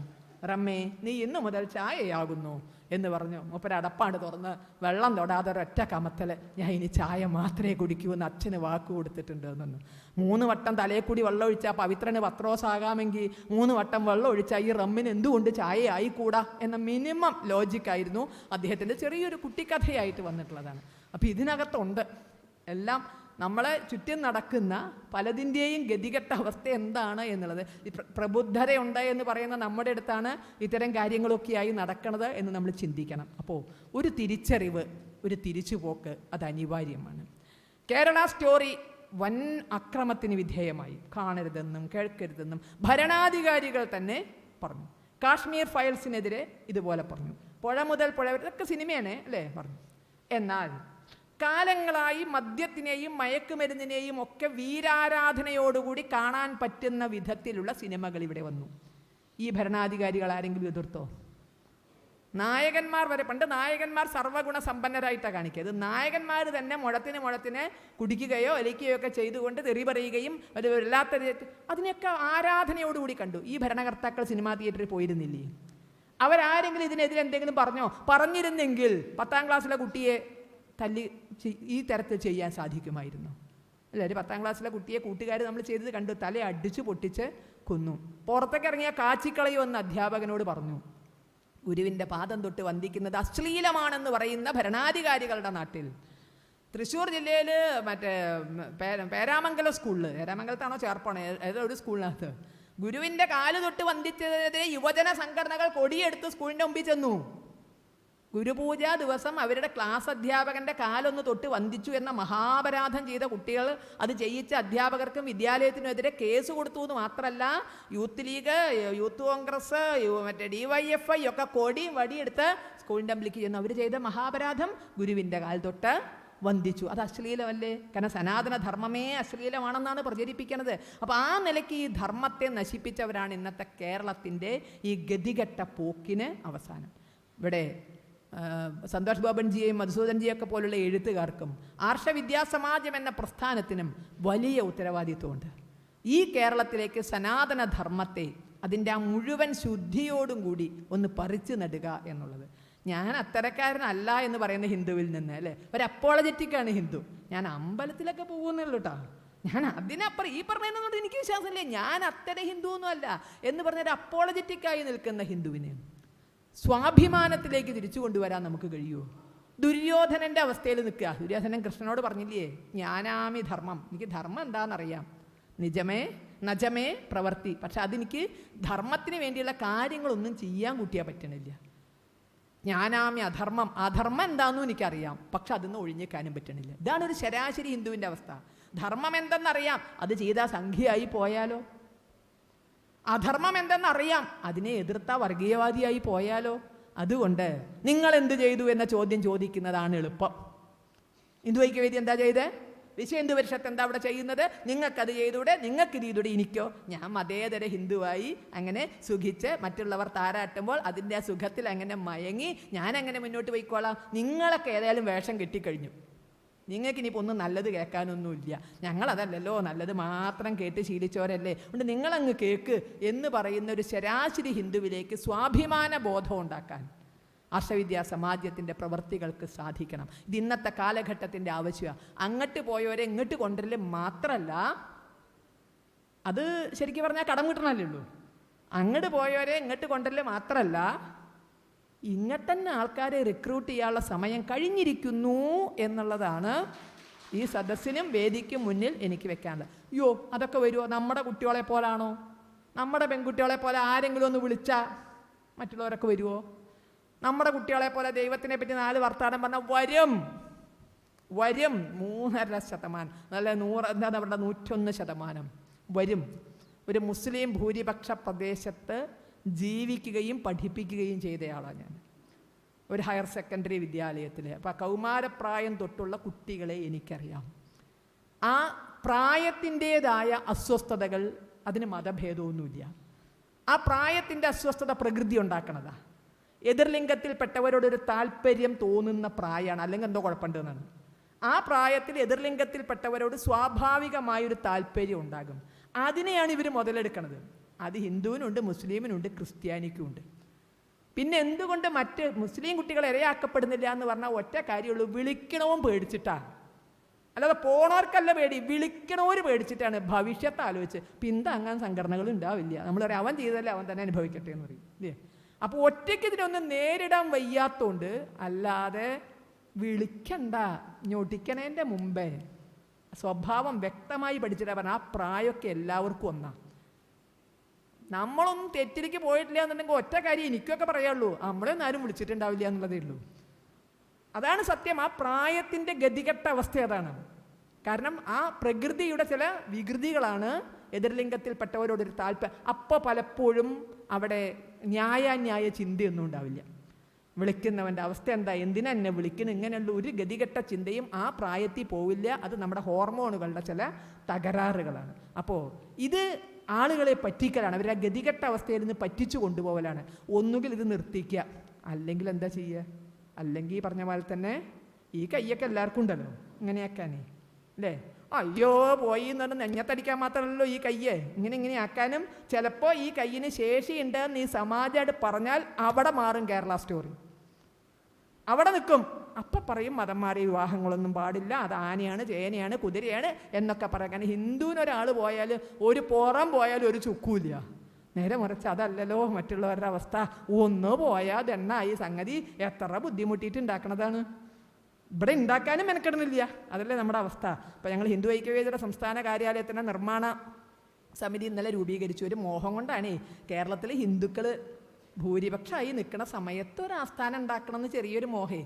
റമ്മേ, നീ ഇന്നു മുതൽ ചായയാകുന്നു എന്ന് പറഞ്ഞു. മൂപ്പരടപ്പാണ് തുറന്ന് വെള്ളം തൊടാതെ ഒരൊറ്റ കമത്തൽ, ഞാൻ ഇനി ചായ മാത്രമേ കുടിക്കൂ എന്ന് അച്ഛന് വാക്ക് കൊടുത്തിട്ടുണ്ട് എന്നു. 3 വട്ടം തലയിൽ കൂടി വെള്ളം ഒഴിച്ചാൽ പവിത്രന് പത്രോസാകാമെങ്കിൽ 3 വട്ടം വെള്ളം ഒഴിച്ചാൽ ഈ റമ്മിന് എന്തുകൊണ്ട് ചായ ആയിക്കൂടാ എന്ന മിനിമം ലോജിക്കായിരുന്നു അദ്ദേഹത്തിൻ്റെ ചെറിയൊരു കുട്ടിക്കഥയായിട്ട് വന്നിട്ടുള്ളതാണ്. അപ്പോൾ ഇതിനകത്തുണ്ട് എല്ലാം നമ്മളെ ചുറ്റും നടക്കുന്ന പലതിൻ്റെയും ഗതികെട്ട അവസ്ഥ എന്താണ് എന്നുള്ളത്. ഈ പ്രബുദ്ധതയുണ്ട് എന്ന് പറയുന്ന നമ്മുടെ അടുത്താണ് ഇത്തരം കാര്യങ്ങളൊക്കെയായി നടക്കുന്നത് എന്ന് നമ്മൾ ചിന്തിക്കണം. അപ്പോൾ ഒരു തിരിച്ചറിവ്, ഒരു തിരിച്ചുപോക്ക് അത് അനിവാര്യമാണ്. കേരള സ്റ്റോറി വൻ അക്രമത്തിന് വിധേയമായി. കാണരുതെന്നും കേൾക്കരുതെന്നും ഭരണാധികാരികൾ തന്നെ പറഞ്ഞു. കാശ്മീർ ഫയൽസിനെതിരെ ഇതുപോലെ പറഞ്ഞു. പുഴ മുതൽ പുഴ, ഇതൊക്കെ സിനിമയാണ് അല്ലേ പറഞ്ഞു. എന്നാൽ കാലങ്ങളായി മദ്യത്തിനെയും മയക്കുമരുന്നിനെയും ഒക്കെ വീരാരാധനയോടുകൂടി കാണാൻ പറ്റുന്ന വിധത്തിലുള്ള സിനിമകൾ ഇവിടെ വന്നു. ഈ ഭരണാധികാരികൾ ആരെങ്കിലും എതിർത്തോ? നായകന്മാർ വരെ, പണ്ട് നായകന്മാർ സർവ്വഗുണ സമ്പന്നരായിട്ടാണ് കാണിക്കുക. നായകന്മാർ തന്നെ മുഴത്തിന് കുടിക്കുകയോ അലിക്കുകയോ ഒക്കെ ചെയ്തുകൊണ്ട് തെറി പറയുകയും ഒരു വല്ലാത്ത, അതിനെയൊക്കെ ആരാധനയോടുകൂടി കണ്ടു. ഈ ഭരണകർത്താക്കൾ സിനിമാ തിയേറ്ററിൽ പോയിരുന്നില്ലേ? അവരാരെങ്കിലും ഇതിനെതിരെ എന്തെങ്കിലും പറഞ്ഞിരുന്നെങ്കിൽ 10ാം ക്ലാസ്സിലെ കുട്ടിയെ തല്ലി ഈ തരത്തിൽ ചെയ്യാൻ സാധിക്കുമായിരുന്നു അല്ലേ? ഒരു 10ാം ക്ലാസ്സിലെ കുട്ടിയെ കൂട്ടുകാർ നമ്മൾ ചെയ്തത് കണ്ടു. തല അടിച്ചു പൊട്ടിച്ച് കൊന്നു. പുറത്തേക്ക് ഇറങ്ങിയ കാച്ചിക്കളയുമെന്ന് അധ്യാപകനോട് പറഞ്ഞു. ഗുരുവിൻ്റെ പാദം തൊട്ട് വന്ദിക്കുന്നത് അശ്ലീലമാണെന്ന് പറയുന്ന ഭരണാധികാരികളുടെ നാട്ടിൽ, തൃശ്ശൂർ ജില്ലയിൽ മറ്റേ പേരാമംഗലം സ്കൂളിൽ, പേരാമംഗലത്താണോ ചേർപ്പാണോ ഏതോ ഒരു സ്കൂളിനകത്ത് ഗുരുവിൻ്റെ കാല് തൊട്ട് വന്ദിച്ചതിനെതിരെ യുവജന സംഘടനകൾ കൊടിയെടുത്ത് സ്കൂളിൻ്റെ മുമ്പിൽ ചെന്നു. ഗുരുപൂജാ ദിവസം അവരുടെ ക്ലാസ് അധ്യാപകൻ്റെ കാലൊന്ന് തൊട്ട് വന്ദിച്ചു എന്ന മഹാപരാധം ചെയ്ത കുട്ടികൾ അത് ചെയ്യിച്ച അധ്യാപകർക്കും വിദ്യാലയത്തിനുമെതിരെ കേസ് കൊടുത്തു എന്ന് മാത്രമല്ല, യൂത്ത് ലീഗ്, യൂത്ത് കോൺഗ്രസ്, മറ്റേ DYFI ഒക്കെ കൊടിയും വടിയെടുത്ത് സ്കൂളിൻ്റെ അമ്പലിക്ക് ചെന്നു. അവർ ചെയ്ത മഹാപരാധം ഗുരുവിൻ്റെ കാൽ തൊട്ട് വന്ദിച്ചു. അത് അശ്ലീലമല്ലേ? കാരണം സനാതന ധർമ്മമേ അശ്ലീലമാണെന്നാണ് പ്രചരിപ്പിക്കുന്നത്. അപ്പോൾ ആ നിലയ്ക്ക് ഈ ധർമ്മത്തെ നശിപ്പിച്ചവരാണ് ഇന്നത്തെ കേരളത്തിൻ്റെ ഈ ഗതികെട്ട പോക്കിന് അവസാനം. ഇവിടെ സന്തോഷ് ബാബൻജിയെയും മധുസൂദൻജിയൊക്കെ പോലുള്ള എഴുത്തുകാർക്കും ആർഷവിദ്യാസമാജം എന്ന പ്രസ്ഥാനത്തിനും വലിയ ഉത്തരവാദിത്വമുണ്ട്. ഈ കേരളത്തിലേക്ക് സനാതന ധർമ്മത്തെ അതിൻ്റെ ആ മുഴുവൻ ശുദ്ധിയോടും കൂടി ഒന്ന് പറിച്ചു നടുക എന്നുള്ളത്. ഞാൻ അത്തരക്കാരനല്ല എന്ന് പറയുന്ന ഹിന്ദുവിൽ നിന്ന്, അല്ലേ, ഒരു അപ്പോളജറ്റിക്കാണ് ഹിന്ദു. ഞാൻ അമ്പലത്തിലൊക്കെ പോകുന്നുള്ളൂ കേട്ടോ. ഞാൻ അതിനപ്പുറം ഈ പറഞ്ഞതിനോട് എനിക്ക് വിശ്വാസമില്ല. ഞാൻ അത്തരം ഹിന്ദു ഒന്നും അല്ല എന്ന് പറഞ്ഞൊരു അപ്പോളജറ്റിക്കായി നിൽക്കുന്ന ഹിന്ദുവിനെ സ്വാഭിമാനത്തിലേക്ക് തിരിച്ചു കൊണ്ടുവരാൻ നമുക്ക് കഴിയുമോ? ദുര്യോധനൻ്റെ അവസ്ഥയിൽ നിൽക്കുക. ദുര്യോധനൻ കൃഷ്ണനോട് പറഞ്ഞില്ലേ, ജ്ഞാനാമി ധർമ്മം, എനിക്ക് ധർമ്മം എന്താണെന്നറിയാം, നജമേ പ്രവർത്തി, പക്ഷെ അതെനിക്ക് ധർമ്മത്തിന് വേണ്ടിയുള്ള കാര്യങ്ങളൊന്നും ചെയ്യാൻ കൂട്ടിയാൽ പറ്റണില്ല. ജ്ഞാനാമി അധർമ്മം, അധർമ്മം എന്താണെന്നും എനിക്കറിയാം, പക്ഷെ അതൊന്നും ഒഴിഞ്ഞേക്കാനും പറ്റണില്ല. ഇതാണ് ഒരു ശരാശരി ഹിന്ദുവിൻ്റെ അവസ്ഥ. ധർമ്മം എന്തെന്നറിയാം, അത് ചെയ്താൽ സംഖ്യയായി പോയാലോ? അധർമ്മം എന്തെന്നറിയാം, അതിനെ എതിർത്ത വർഗീയവാദിയായി പോയാലോ? അതുകൊണ്ട് നിങ്ങൾ എന്ത് ചെയ്തു എന്ന ചോദ്യം ചോദിക്കുന്നതാണ് എളുപ്പം. ഹിന്ദു ഐക്യവേദി എന്താ ചെയ്തേ? വിശ്വ ഹിന്ദു പരിഷത്ത് എന്താ അവിടെ ചെയ്യുന്നത്? നിങ്ങൾക്കത് ചെയ്തൂടെ, നിങ്ങൾക്ക് ഇത് ചെയ്തൂടെ, എനിക്കോ? ഞാൻ മതേതര ഹിന്ദുവായി അങ്ങനെ സുഖിച്ച് മറ്റുള്ളവർ താരാട്ടുമ്പോൾ അതിൻ്റെ ആ സുഖത്തിൽ അങ്ങനെ മയങ്ങി ഞാൻ അങ്ങനെ മുന്നോട്ട് പോയിക്കോളാം. നിങ്ങളൊക്കെ ഏതായാലും വേഷം കെട്ടിക്കഴിഞ്ഞു, നിങ്ങൾക്ക് ഇനിയിപ്പോൾ ഒന്നും നല്ലത് കേൾക്കാനൊന്നുമില്ല. ഞങ്ങളതല്ലല്ലോ, നല്ലത് മാത്രം കേട്ട് ശീലിച്ചവരല്ലേ, അതുകൊണ്ട് നിങ്ങളങ്ങ് കേൾക്ക് എന്ന് പറയുന്ന ഒരു ശരാശരി ഹിന്ദുവിലേക്ക് സ്വാഭിമാന ബോധം ഉണ്ടാക്കാൻ ആർഷവിദ്യാ സമാജത്തിൻ്റെ പ്രവർത്തികൾക്ക് സാധിക്കണം. ഇത് ഇന്നത്തെ കാലഘട്ടത്തിൻ്റെ ആവശ്യമാണ്. അങ്ങോട്ട് പോയവരെ ഇങ്ങോട്ട് കൊണ്ടുവരൽ മാത്രമല്ല, അത് ശരിക്കും പറഞ്ഞാൽ കടം കിട്ടണല്ലേ ഉള്ളൂ. അങ്ങോട്ട് പോയവരെ ഇങ്ങോട്ട് കൊണ്ടുവരൽ മാത്രമല്ല, ഇങ്ങോട്ടന്നെ ആൾക്കാരെ റിക്രൂട്ട് ചെയ്യാനുള്ള സമയം കഴിഞ്ഞിരിക്കുന്നു എന്നുള്ളതാണ് ഈ സദസ്സിനും വേദിക്കും മുന്നിൽ എനിക്ക് വെക്കാനുള്ളത്. അയ്യോ, അതൊക്കെ വരുമോ? നമ്മുടെ കുട്ടികളെ പോലാണോ? നമ്മുടെ പെൺകുട്ടികളെ പോലെ ആരെങ്കിലും ഒന്ന് വിളിച്ചാൽ മറ്റുള്ളവരൊക്കെ വരുമോ? നമ്മുടെ കുട്ടികളെ പോലെ ദൈവത്തിനെ പറ്റി 4 വർത്താനം പറഞ്ഞാൽ വരും 3.5%, നല്ല 101% വരും. ഒരു മുസ്ലിം ഭൂരിപക്ഷ പ്രദേശത്ത് ജീവിക്കുകയും പഠിപ്പിക്കുകയും ചെയ്തയാളാണ് ഞാൻ, ഒരു ഹയർ സെക്കൻഡറി വിദ്യാലയത്തിൽ. അപ്പോൾ കൗമാരപ്രായം തൊട്ടുള്ള കുട്ടികളെ എനിക്കറിയാം. ആ പ്രായത്തിൻ്റേതായ അസ്വസ്ഥതകൾ, അതിന് മതഭേദമൊന്നുമില്ല. ആ പ്രായത്തിൻ്റെ അസ്വസ്ഥത പ്രകൃതി ഉണ്ടാക്കണതാണ്. എതിർലിംഗത്തിൽപ്പെട്ടവരോടൊരു താല്പര്യം തോന്നുന്ന പ്രായമാണ്, അല്ലെങ്കിൽ എന്തോ കുഴപ്പമുണ്ടെന്നാണ്. ആ പ്രായത്തിൽ എതിർലിംഗത്തിൽപ്പെട്ടവരോട് സ്വാഭാവികമായൊരു താല്പര്യം ഉണ്ടാകും. അതിനെയാണ് ഇവർ മുതലെടുക്കുന്നത്. അത് ഹിന്ദുവിനുണ്ട്, മുസ്ലിമിനുണ്ട്, ക്രിസ്ത്യാനിക്കുമുണ്ട്. പിന്നെ എന്തുകൊണ്ട് മറ്റ് മുസ്ലിം കുട്ടികൾ ഇരയാക്കപ്പെടുന്നില്ല എന്ന് പറഞ്ഞാൽ ഒറ്റ കാര്യമുള്ളൂ, വിളിക്കണവും പേടിച്ചിട്ടാണ്. അല്ലാതെ പോണവർക്കല്ല പേടി, വിളിക്കണവർ പേടിച്ചിട്ടാണ്. ഭവിഷ്യത്ത് ആലോചിച്ച് പിന്താങ്ങാൻ സംഘടനകൾ ഉണ്ടാവില്ല. നമ്മൾ പറയും അവൻ ചെയ്തല്ലേ അവൻ തന്നെ അനുഭവിക്കട്ടെ എന്ന് പറയും, ഇല്ലേ? അപ്പോൾ ഒറ്റയ്ക്ക് ഇതിനൊന്നും നേരിടാൻ വയ്യാത്തോണ്ട്, അല്ലാതെ വിളിക്കണ്ട, ഞൊടിക്കണേൻ്റെ മുമ്പേ സ്വഭാവം വ്യക്തമായി പഠിച്ചിട്ടാ പറഞ്ഞാൽ ആ പ്രായമൊക്കെ എല്ലാവർക്കും ഒന്നാണ്. നമ്മളൊന്നും തെറ്റിലേക്ക് പോയിട്ടില്ല എന്നുണ്ടെങ്കിൽ ഒറ്റ കാര്യം എനിക്കൊക്കെ പറയാനുള്ളൂ, നമ്മളെയൊന്നും ആരും വിളിച്ചിട്ടുണ്ടാവില്ല എന്നുള്ളതേ ഉള്ളൂ. അതാണ് സത്യം. ആ പ്രായത്തിൻ്റെ ഗതികെട്ട അവസ്ഥ അതാണ്. കാരണം ആ പ്രകൃതിയുടെ ചില വികൃതികളാണ് എതിർലിംഗത്തിൽപ്പെട്ടവരോടൊരു താല്പര്യം. അപ്പോൾ പലപ്പോഴും അവിടെ ന്യായാന്യായ ചിന്തയൊന്നും ഉണ്ടാവില്ല. വിളിക്കുന്നവൻ്റെ അവസ്ഥ എന്താ, എന്തിനാ എന്നെ വിളിക്കുന്നു, ഇങ്ങനെയുള്ള ഒരു ഗതികെട്ട ചിന്തയും ആ പ്രായത്തിൽ പോവില്ല. അത് നമ്മുടെ ഹോർമോണുകളുടെ ചില തകരാറുകളാണ്. അപ്പോൾ ഇത് ആളുകളെ പറ്റിക്കലാണ്, അവരെ ആ ഗതികെട്ട അവസ്ഥയിൽ നിന്ന് പറ്റിച്ചു കൊണ്ടുപോകലാണ്. ഒന്നുകിൽ ഇത് നിർത്തിക്കുക, അല്ലെങ്കിൽ എന്താ ചെയ്യുക? അല്ലെങ്കിൽ പറഞ്ഞ പോലെ തന്നെ ഈ കയ്യൊക്കെ എല്ലാവർക്കും ഉണ്ടല്ലോ ഇങ്ങനെയാക്കാനേ, അല്ലേ? അയ്യോ പോയി എന്ന് പറഞ്ഞാൽ നെഞ്ഞത്തടിക്കാൻ മാത്രമല്ലല്ലോ ഈ കയ്യ്, ഇങ്ങനെ ആക്കാനും. ചിലപ്പോൾ ഈ കയ്യിന് ശേഷിയുണ്ടെന്ന് ഈ സമാജമായിട്ട് പറഞ്ഞാൽ അവിടെ മാറും കേരള സ്റ്റോറി, അവിടെ നിൽക്കും. അപ്പം പറയും മതം മാറിയ വിവാഹങ്ങളൊന്നും പാടില്ല, അത് ആനയാണ്, ചേനയാണ്, കുതിരയാണ് എന്നൊക്കെ പറയാം. കാരണം ഹിന്ദുവിനൊരാൾ പോയാൽ, ഒരു പുറം പോയാലും ഒരു ചുക്കൂല്ല. നേരെ മറിച്ച് അതല്ലല്ലോ മറ്റുള്ളവരുടെ അവസ്ഥ. ഒന്ന് പോയാൽ ദണ്ണായി സംഗതി. എത്ര ബുദ്ധിമുട്ടിയിട്ട് ഉണ്ടാക്കണതാണ്. ഇവിടെ ഉണ്ടാക്കാനും മെനക്കെടുന്നില്ല. അതല്ലേ നമ്മുടെ അവസ്ഥ. ഇപ്പം ഞങ്ങൾ ഹിന്ദു ഐക്യവേദിയുടെ സംസ്ഥാന കാര്യാലയത്തിൻ്റെ നിർമ്മാണ സമിതി ഇന്നലെ രൂപീകരിച്ചു. ഒരു മോഹം കൊണ്ടാണ് കേരളത്തിൽ ഹിന്ദുക്കൾ ഭൂരിപക്ഷമായി നിൽക്കുന്ന സമയത്ത് ഒരു ആസ്ഥാനം ഉണ്ടാക്കണം എന്ന് ചെറിയൊരു മോഹേ.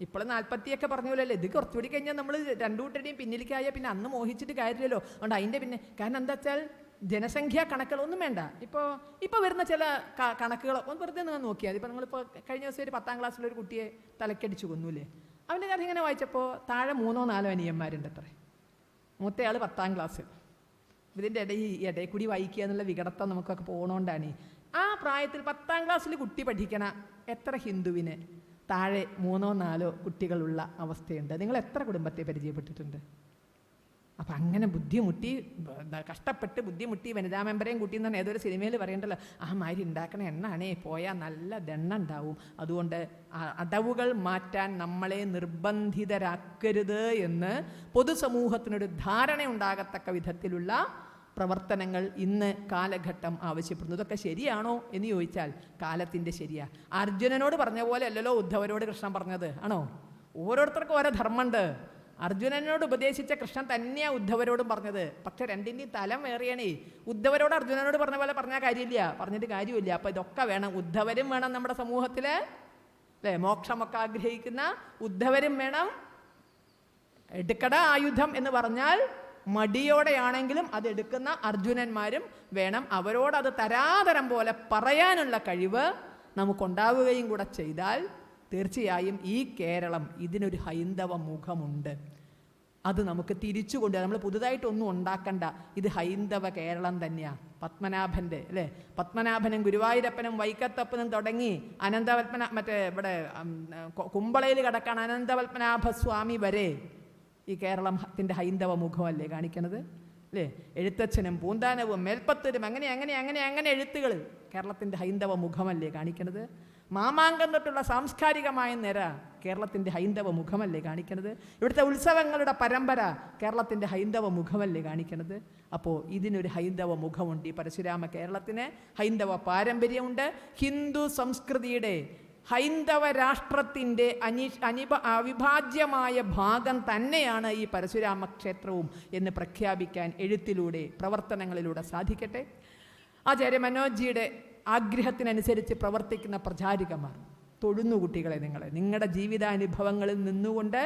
ഇപ്പോൾ 40 പറഞ്ഞല്ലോ, ഇത് കുറച്ചുകൂടി കഴിഞ്ഞാൽ നമ്മൾ രണ്ടു കൂട്ടരുടെയും പിന്നിലേക്കായാൽ പിന്നെ അന്ന് മോഹിച്ചിട്ട് കാര്യമില്ലല്ലോ. അതുകൊണ്ട് അതിൻ്റെ പിന്നെ കാരണം എന്താ വെച്ചാൽ ജനസംഖ്യാ കണക്കുകളൊന്നും വേണ്ട. ഇപ്പോൾ വരുന്ന ചില കണക്കുകൾ വെറുതെ നിങ്ങൾ നോക്കിയാൽ മതി. ഇപ്പോൾ നിങ്ങളിപ്പോൾ കഴിഞ്ഞ ദിവസം ഒരു 10ാം ക്ലാസ്സിലൊരു കുട്ടിയെ തലക്കടിച്ചു കൊന്നൂല്ലേ, അവൻ്റെ കഥ ഇങ്ങനെ വായിച്ചപ്പോൾ താഴെ 3 or 4 അനിയന്മാരുണ്ട് അത്രേ. മൂത്തയാൾ 10ാം ക്ലാസ്സിൽ. ഇതിൻ്റെ ഇടയിൽ കൂടി വായിക്കുക എന്നുള്ള വികടത്തം നമുക്കൊക്കെ പോകണോണ്ടാണ്. ആ പ്രായത്തിൽ 10ാം ക്ലാസ്സിൽ കുട്ടി പഠിക്കണ എത്ര ഹിന്ദുവിന് താഴെ 3 or 4 കുട്ടികളുള്ള അവസ്ഥയുണ്ട്? നിങ്ങൾ എത്ര കുടുംബത്തെ പരിചയപ്പെട്ടിട്ടുണ്ട്? അപ്പം അങ്ങനെ ബുദ്ധിമുട്ടി കഷ്ടപ്പെട്ട് ബുദ്ധിമുട്ടി വനിതാ മെമ്പറേയും കൂട്ടി എന്നാണ് ഏതൊരു സിനിമയിൽ പറയണ്ടല്ലോ, ആ മാതിരി ഉണ്ടാക്കണ എണ്ണാണേ പോയാൽ നല്ല ദെണ്ണ ഉണ്ടാവും. അതുകൊണ്ട് അടവുകൾ മാറ്റാൻ നമ്മളെ നിർബന്ധിതരാക്കരുത് എന്ന് പൊതുസമൂഹത്തിനൊരു ധാരണ ഉണ്ടാകത്തക്ക വിധത്തിലുള്ള പ്രവർത്തനങ്ങൾ ഇന്ന് കാലഘട്ടം ആവശ്യപ്പെടുന്നു. ഇതൊക്കെ ശരിയാണോ എന്ന് ചോദിച്ചാൽ കാലത്തിൻ്റെ ശരിയാ. അർജുനനോട് പറഞ്ഞ പോലെ അല്ലല്ലോ ഉദ്ധവരോട് കൃഷ്ണൻ പറഞ്ഞത്, ആണോ? ഓരോരുത്തർക്കും ഓരോ ധർമ്മമുണ്ട്. അർജുനനോട് ഉപദേശിച്ച കൃഷ്ണൻ തന്നെയാണ് ഉദ്ധവരോടും പറഞ്ഞത്. പക്ഷെ രണ്ടിൻ്റെയും തലം വേറെയാണേ. ഉദ്ധവരോട് അർജുനനോട് പറഞ്ഞ പോലെ പറഞ്ഞാൽ കാര്യമില്ല, പറഞ്ഞിട്ട് കാര്യമില്ല. അപ്പം ഇതൊക്കെ വേണം. ഉദ്ധവരും വേണം നമ്മുടെ സമൂഹത്തിൽ, അല്ലേ? മോക്ഷമൊക്കെ ആഗ്രഹിക്കുന്ന ഉദ്ധവരും വേണം. എടുക്കട ആയുധം എന്ന് പറഞ്ഞാൽ മടിയോടെയാണെങ്കിലും അതെടുക്കുന്ന അർജുനന്മാരും വേണം. അവരോടത് തരാതരം പോലെ പറയാനുള്ള കഴിവ് നമുക്കുണ്ടാവുകയും കൂടെ ചെയ്താൽ തീർച്ചയായും ഈ കേരളം ഇതിനൊരു ഹൈന്ദവ മുഖമുണ്ട്. അത് നമുക്ക് തിരിച്ചു കൊണ്ടുവരാം. നമ്മൾ പുതുതായിട്ടൊന്നും ഉണ്ടാക്കണ്ട. ഇത് ഹൈന്ദവ കേരളം തന്നെയാണ്. പത്മനാഭൻ്റെ അല്ലേ, പത്മനാഭനും ഗുരുവായൂരപ്പനും വൈക്കത്തപ്പനും തുടങ്ങി മറ്റേ ഇവിടെ കുമ്പളയിൽ കിടക്കാൻ അനന്തപത്മനാഭസ്വാമി വരെ ഈ കേരളത്തിൻ്റെ ഹൈന്ദവ മുഖമല്ലേ കാണിക്കണത്, അല്ലേ? എഴുത്തച്ഛനും പൂന്താനവും മേൽപ്പത്തൂരും അങ്ങനെ അങ്ങനെ അങ്ങനെ അങ്ങനെ എഴുത്തുകൾ കേരളത്തിൻ്റെ ഹൈന്ദവ മുഖമല്ലേ കാണിക്കണത്? മാമാങ്കം തൊട്ടുള്ള സാംസ്കാരികമായ നിര കേരളത്തിൻ്റെ ഹൈന്ദവ മുഖമല്ലേ കാണിക്കണത്? ഇവിടുത്തെ ഉത്സവങ്ങളുടെ പരമ്പര കേരളത്തിൻ്റെ ഹൈന്ദവ മുഖമല്ലേ കാണിക്കണത്? അപ്പോൾ ഇതിനൊരു ഹൈന്ദവ മുഖമുണ്ട്. ഈ പരശുരാമ കേരളത്തിന് ഹൈന്ദവ പാരമ്പര്യമുണ്ട്. ഹിന്ദു സംസ്കൃതിയുടെ ഹൈന്ദവ രാഷ്ട്രത്തിൻ്റെ അവിഭാജ്യമായ ഭാഗം തന്നെയാണ് ഈ പരശുരാമ ക്ഷേത്രവും എന്ന് പ്രഖ്യാപിക്കാൻ എഴുത്തിലൂടെ പ്രവർത്തനങ്ങളിലൂടെ സാധിക്കട്ടെ. ആചാര്യ മനോജ്ജിയുടെ ആഗ്രഹത്തിനനുസരിച്ച് പ്രവർത്തിക്കുന്ന പ്രചാരികമാർ, തൊഴുന്നു കുട്ടികളെ, നിങ്ങളുടെ ജീവിതാനുഭവങ്ങളിൽ നിന്നുകൊണ്ട്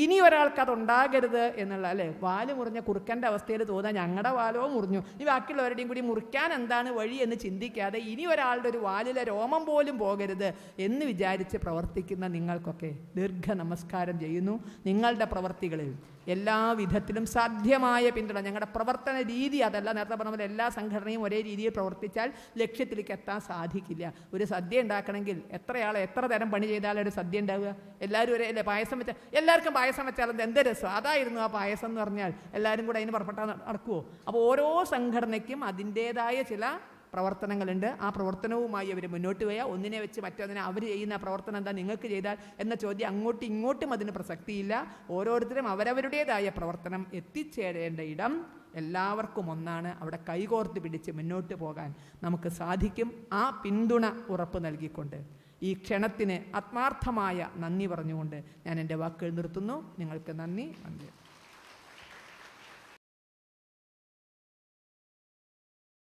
ഇനി ഒരാൾക്കതുണ്ടാകരുത് എന്നുള്ള, അല്ലേ? വാല് മുറിഞ്ഞ കുറുക്കൻ്റെ അവസ്ഥയിൽ തോന്നാൻ ഞങ്ങളുടെ വാലോ മുറിഞ്ഞു, ഈ ബാക്കിയുള്ളവരുടെയും കൂടി മുറിക്കാൻ എന്താണ് വഴി എന്ന് ചിന്തിക്കാതെ ഇനി ഒരാളുടെ ഒരു വാലിലെ രോമം പോലും പോകരുത് എന്ന് വിചാരിച്ച് പ്രവർത്തിക്കുന്ന നിങ്ങൾക്കൊക്കെ ദീർഘ നമസ്കാരം ചെയ്യുന്നു. നിങ്ങളുടെ പ്രവർത്തികളിൽ എല്ലാ വിധത്തിലും സാധ്യമായ പിന്തുണ. ഞങ്ങളുടെ പ്രവർത്തന രീതി അതല്ല. നേരത്തെ പറഞ്ഞ പോലെ എല്ലാ സംഘടനയും ഒരേ രീതിയിൽ പ്രവർത്തിച്ചാൽ ലക്ഷ്യത്തിലേക്ക് എത്താൻ സാധിക്കില്ല. ഒരു സദ്യ ഉണ്ടാക്കണമെങ്കിൽ എത്ര തരം പണി ചെയ്താലും ഒരു സദ്യ ഉണ്ടാവുക? എല്ലാവരും ഒരേ അല്ലേ? പായസം വെച്ചാൽ എല്ലാവർക്കും പായസം വെച്ചാൽ എന്ത് രസം! അതായിരുന്നു ആ പായസം എന്ന് പറഞ്ഞാൽ എല്ലാവരും കൂടെ അതിന് പുറപ്പെട്ടാൽ നടക്കുമോ? അപ്പോൾ ഓരോ സംഘടനയ്ക്കും അതിൻ്റേതായ ചില പ്രവർത്തനങ്ങളുണ്ട്. ആ പ്രവർത്തനവുമായി അവർ മുന്നോട്ട് പോയാൽ ഒന്നിനെ വെച്ച് മറ്റൊന്നിനെ അവർ ചെയ്യുന്ന പ്രവർത്തനം എന്താ നിങ്ങൾക്ക് ചെയ്താൽ എന്ന ചോദ്യം അങ്ങോട്ടും ഇങ്ങോട്ടും അതിന് പ്രസക്തിയില്ല. ഓരോരുത്തരും അവരവരുടേതായ പ്രവർത്തനം എത്തിച്ചേരേണ്ട ഇടം എല്ലാവർക്കും ഒന്നാണ്. അവിടെ കൈകോർത്ത് പിടിച്ച് മുന്നോട്ട് പോകാൻ നമുക്ക് സാധിക്കും. ആ പിന്തുണ ഉറപ്പ് നൽകിക്കൊണ്ട് ഈ ക്ഷണത്തിന് ആത്മാർത്ഥമായ നന്ദി പറഞ്ഞുകൊണ്ട് ഞാൻ എൻ്റെ വാക്കുകൾ നിർത്തുന്നു. നിങ്ങൾക്ക് നന്ദി.